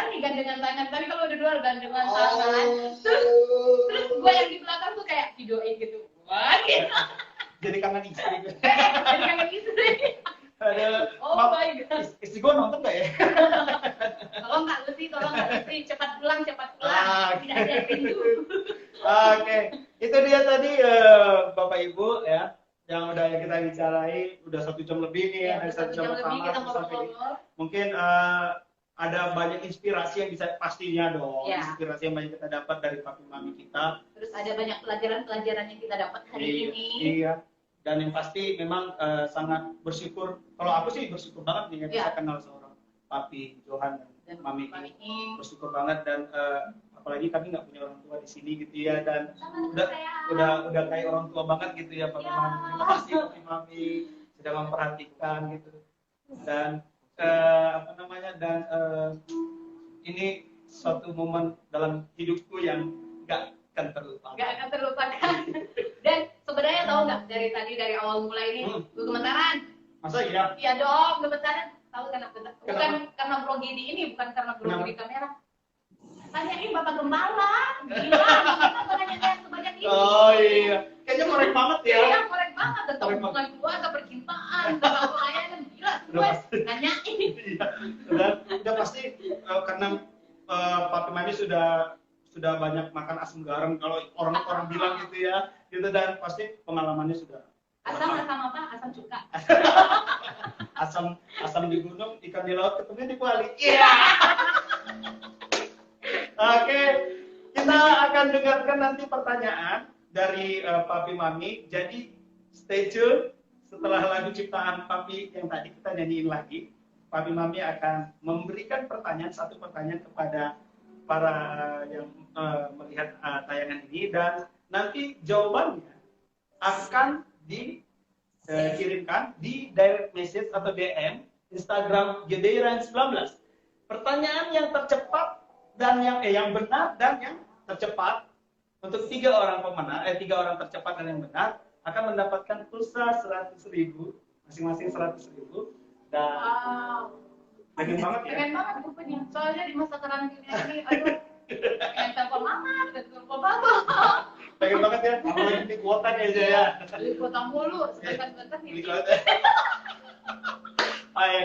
nih gandengan tangan, tapi kalau udah dua gandengan tangan. Terus gue yang di belakang tuh kayak videoin gitu. Wah, gitu. Jadi kangen istri. Jadi kangen istri. Ada Oh my god. istri gue nonton nggak ya? Tolong Kak Lucy, cepat pulang. Ah, Tidak ada rindu. Oke, itu dia tadi Bapak Ibu ya, yang udah kita bicarai udah 1 jam lebih nih ya, dari 1 jam lebih kita pertama sampai ini. ngobrol. Mungkin ada banyak inspirasi yang bisa pastinya dong, Ya. inspirasi yang banyak kita dapat dari papi mami kita. Terus ada banyak pelajaran yang kita dapat hari ini. Iya. Dan yang pasti memang sangat bersyukur. Kalau aku sih bersyukur banget nih ya bisa Iya. kenal seorang papi Johan dan mami Mami ini. ini. Bersyukur banget dan apalagi kami nggak punya orang tua di sini gitu ya, dan Sama udah saya. udah kayak orang tua banget gitu ya papi Ya. mami. Terima kasih papi mami sudah memperhatikan gitu. Dan ini suatu momen dalam hidupku yang nggak akan terlupakan. Gak akan terlupakan. Dan sebenarnya tahu nggak dari awal mulai ini lu gemetaran. Masa iya? Iya dong, gemetaran. Tahu kenapa? Bukan Kenapa? karena grogi di ini, bukan karena grogi Kenapa? di kamera. Tanyain Bapak Gembala. Gila, kenapa nanya yang sebanyak ini? Oh iya, kayaknya korek banget ya. Iya, korek banget tentang Korek hubungan keluarga, percintaan, tentang pelayanan, gila semua nanyain. Iya, udah pasti karena papi mami sudah banyak makan asam garam kalau orang bilang gitu ya, gitu, dan pasti pengalamannya sudah. Asam apa? Asam cuka. asam di gunung, ikan di laut, ketemu di kuali. Iya. Oke, kita akan dengarkan nanti pertanyaan dari papi mami. Jadi stay tune, setelah lagu ciptaan papi yang tadi kita nyanyiin lagi, papi mami akan memberikan satu pertanyaan kepada para yang melihat tayangan ini, dan nanti jawabannya akan dikirimkan di direct message atau DM Instagram Gedeiran19. Pertanyaan yang tercepat dan yang benar dan yang tercepat untuk 3 orang pemenang, 3 orang tercepat dan yang benar akan mendapatkan pulsa 100.000, masing-masing 100.000. Dan Wow. pengen banget ya. Pengen banget bukunya. Soalnya di masa karantina ini, aduh, pengen telepon mama, pengen telepon papa. Pengen banget ya, apalagi di kuota kayaknya ya. Beli kuota mulu, sebentar Beli nih. kuota. Ya,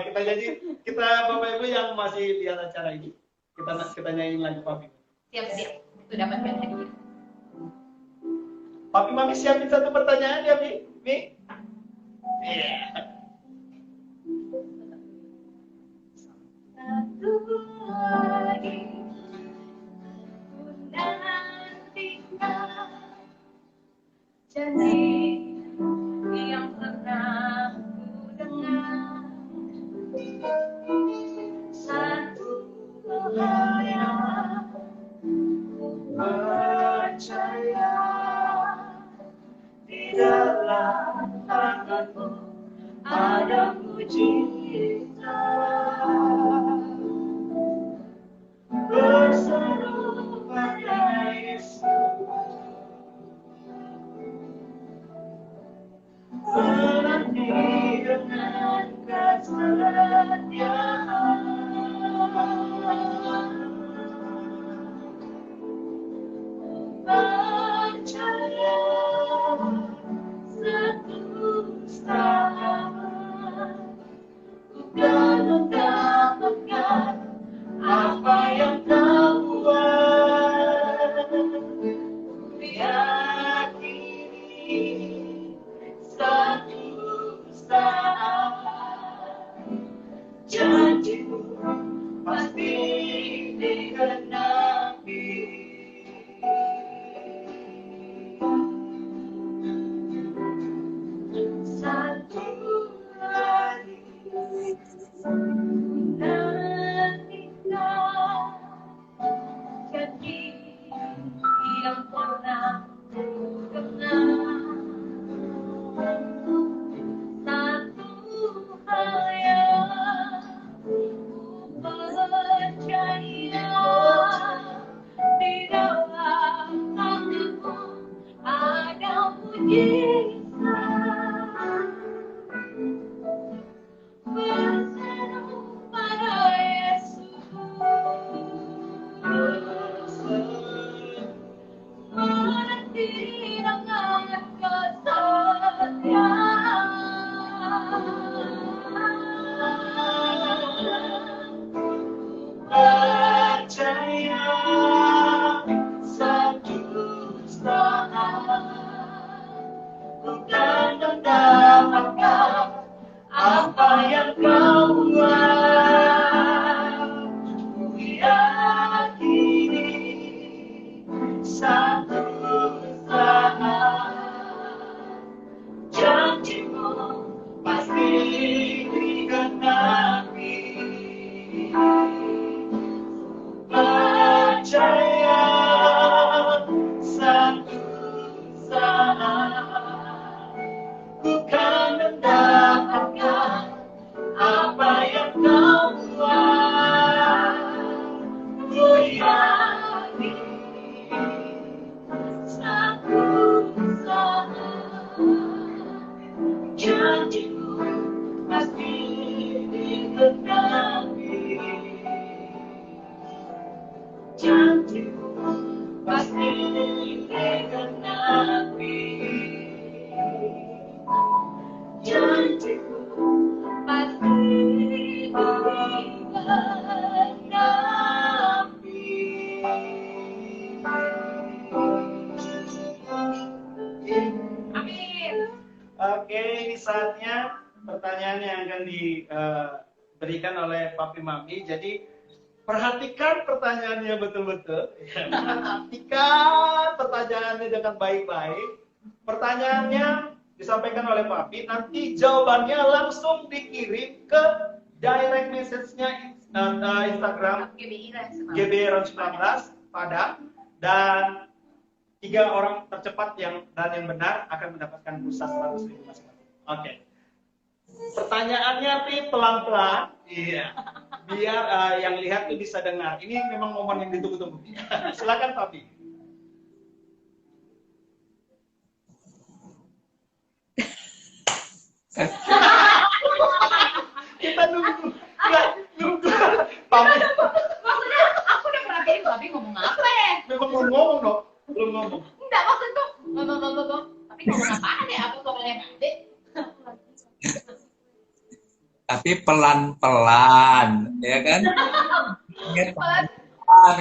kita Bapak Ibu yang masih lihat acara ini, kita nyanyiin lagu papi. Siap-siap, itu dapat hadiah. Papi mami siapin satu pertanyaan ya, Mi. Iya. Satu lagi ku nantikan janji yang pernah ku dengar. Satu hal yang ku percaya, di dalam tanganmu ada mujizat. Berseru pada Yesus, menanti dengan kesetiaan. Percaya satu saat ku kan mendapatkan apa yang kau buat. Ku yakini satu saat di dalam hatiku ada mujizat berseru pada Yesus, menanti dengan kesetiaan. Percaya satu saat bukan mendapatkan apa yang kau buat. Ku yakini satu saat janjimu pasti digenapi. Percaya satu saat bukan mendapatkan apa yang kau buat. Ku yakini satu saat janjimu pasti digenapi. Janjimu pasti digenapi. Janjimu pasti digenapi. Amin. Oke, ini saatnya pertanyaan yang akan diberikan oleh Papi Mami. Jadi perhatikan pertanyaannya betul-betul. Perhatikan pertanyaannya dengan baik-baik. Pertanyaannya disampaikan oleh Papi, nanti jawabannya langsung dikirim ke direct message-nya Instagram GBI Round 19 Padang, dan 3 orang tercepat yang benar akan mendapatkan pulsa 100.000 masing-masing. Oke. Pertanyaannya Pi pelan-pelan, iya, biar yang lihat tuh bisa dengar. Ini memang momen yang ditunggu-tunggu. Silakan Papi. Kita nunggu, Papi. Maksudnya aku udah perhatiin Papi ngomong apa ya? Memang belum ngomong dong, belum ngomong. Enggak, maksudku tapi ngomong apaan ya? Aku ngomong yang ada. Tapi pelan-pelan, ya kan? Pelan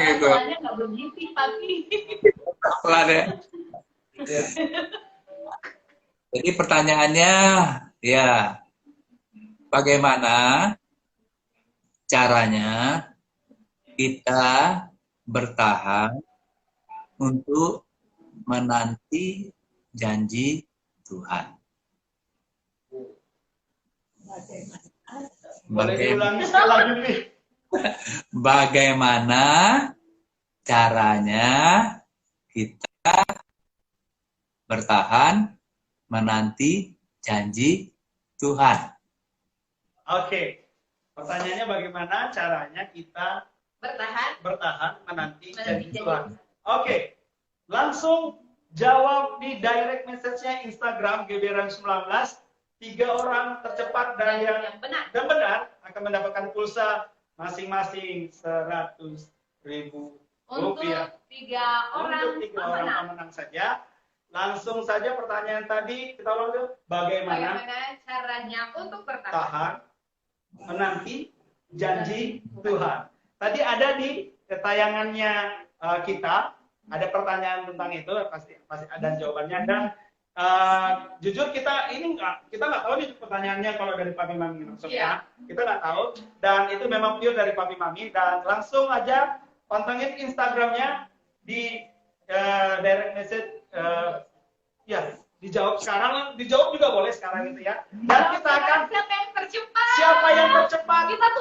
gitu. Pelannya nggak belum mimpi, Papi. Pelan ya. Ya. Jadi pertanyaannya, ya, bagaimana caranya kita bertahan untuk menanti janji Tuhan? Boleh diulangi sekali lagi nih. Bagaimana caranya kita bertahan menanti janji Tuhan? Oke. Pertanyaannya bagaimana caranya kita bertahan menanti janji Tuhan. Oke. Langsung jawab di direct message-nya Instagram GBRan 19. 3 orang tercepat dan yang benar akan mendapatkan pulsa masing-masing 100.000 rupiah. Untuk 3 orang Untuk 3 orang pemenang saja. Langsung saja pertanyaan tadi kita ulang dulu. Bagaimana caranya untuk bertahan tahan menanti janji Tuhan? Tadi ada di tayangannya kita ada pertanyaan tentang itu, pasti ada jawabannya. Dan jujur kita nggak tahu nih pertanyaannya kalau dari Papi Mami maksudnya. Kita nggak tahu, dan itu memang pure dari Papi Mami. Dan langsung aja pantengin Instagramnya di direct message. Ya, dijawab sekarang, dijawab juga boleh sekarang gitu ya. Dan kita akan siapa yang tercepat kita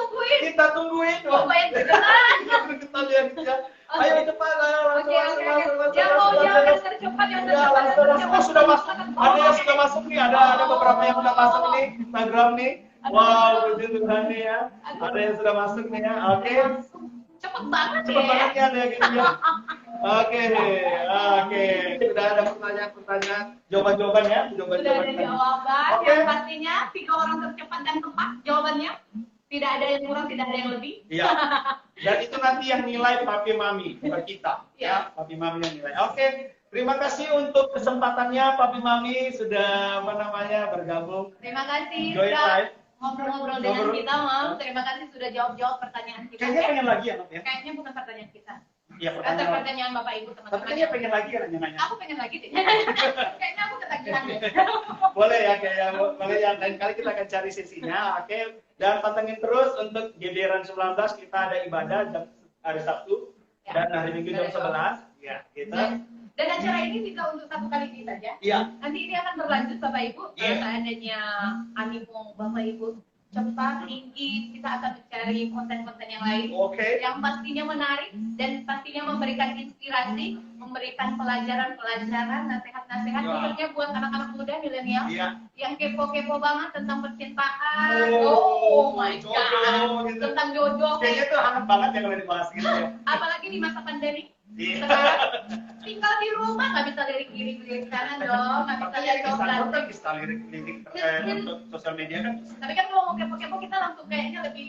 tungguin. Siapa yang tercepat? Kita lihat ya. Ayo cepat, langsung. Yang mau jawab tercepat, yang Ya, tercepat, yang langsung tercepat. sudah masuk. Ada yang sudah masuk nih, ada beberapa yang sudah masuk nih Instagram nih. Wow, puji Tuhan nih ya. Ada yang sudah masuk nih ya. Oke. Cepet banget Cepat ya. banget ya ada yang gitu ya. Oke, oke. Sudah ada pertanyaan, jawaban-jawaban ya, Sudah jawaban-jawaban. ada jawaban Oke. yang pastinya 3 orang tercepat dan tepat jawabannya. Tidak ada yang kurang, tidak ada yang lebih. Iya. Dan itu nanti yang nilai papi mami, bukan kita. Iya. Ya, papi mami yang nilai. Oke. Terima kasih untuk kesempatannya papi mami sudah bergabung. Terima kasih Join sudah live. ngobrol-ngobrol dengan Ngobrol. kita, Mam. Terima kasih sudah jawab-jawab pertanyaan kita. Kayaknya pengen lagi ya, Nok ya. Kayaknya bukan pertanyaan kita. Iya, Atau pertanyaan. pertanyaan Bapak Ibu Tapi teman-teman. kayaknya pengen lagi kan nanya. Aku pengen lagi deh. Kayaknya aku ketagihan deh. Boleh ya, kayak boleh yang lain kali kita akan cari sesinya. Oke. Dan pantengin terus untuk GBRan 19 kita ada ibadah jam hari Sabtu Ya. dan hari Minggu jam 11. Ya, kita. Dan acara ini tidak untuk 1 kali ini saja. Iya. Nanti ini akan berlanjut Bapak Ibu. Kalau Iya. seandainya animu Bapak Ibu cepat, tinggi, kita akan mencari konten-konten yang lain. Oke. Yang pastinya menarik dan pastinya memberikan inspirasi, memberikan pelajaran-pelajaran, nasihat-nasihat Ya. khususnya buat anak-anak muda milenial Iya. yang kepo-kepo banget tentang percintaan. Oh, Oh my jodoh, god, gitu. tentang jodoh. Kayaknya tuh hangat banget ya kalau dibahas gitu ya. Apalagi di masa pandemi. Iya. Sekarang tinggal di rumah nggak bisa lirik kiri kanan dong, nggak bisa Tapi lihat Instagram obrolan. kan bisa lirik-lirik untuk sosial media kan. Tapi kan kalau mau kepo-kepo kita langsung kayaknya lebih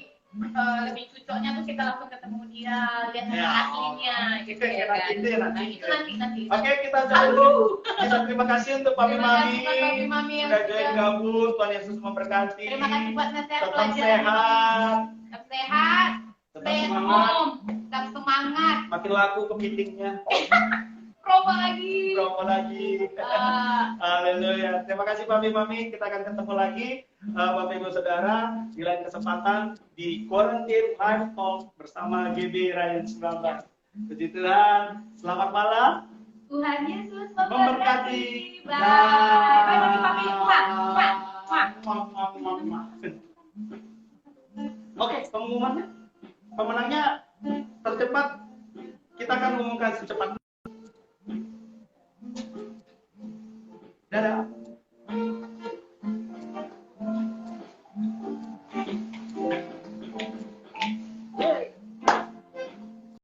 cocoknya tuh kita langsung ketemu dia, lihat Ya, aslinya gitu itu ya yang kan. nanti, itu yang nanti. Nah, itu nanti. Oke, kita ucapkan kita terima kasih untuk Papi Terima Mami kasih buat Papi Mami yang sudah join sudah- gabung. Tuhan Yesus memberkati. Terima kasih buat nasihat Tetap pelajaran. sehat, Tetap sehat, tetap stay at semangat. home, tetap semangat. Makin laku kepitingnya. Promo lagi. Promo lagi. Haleluya. Terima kasih Papi Mami. Kita akan ketemu lagi Bapak Ibu Saudara di lain kesempatan di Quarantine Live Talk bersama GB Ryan 19. Puji Tuhan. Selamat malam. Tuhan Yesus Memberkati. memberkati. Bye. Bye bagi Papi. Muah, muah. Oke, pengumumannya. Pemenangnya tercepat kita akan umumkan secepatnya. Dadah.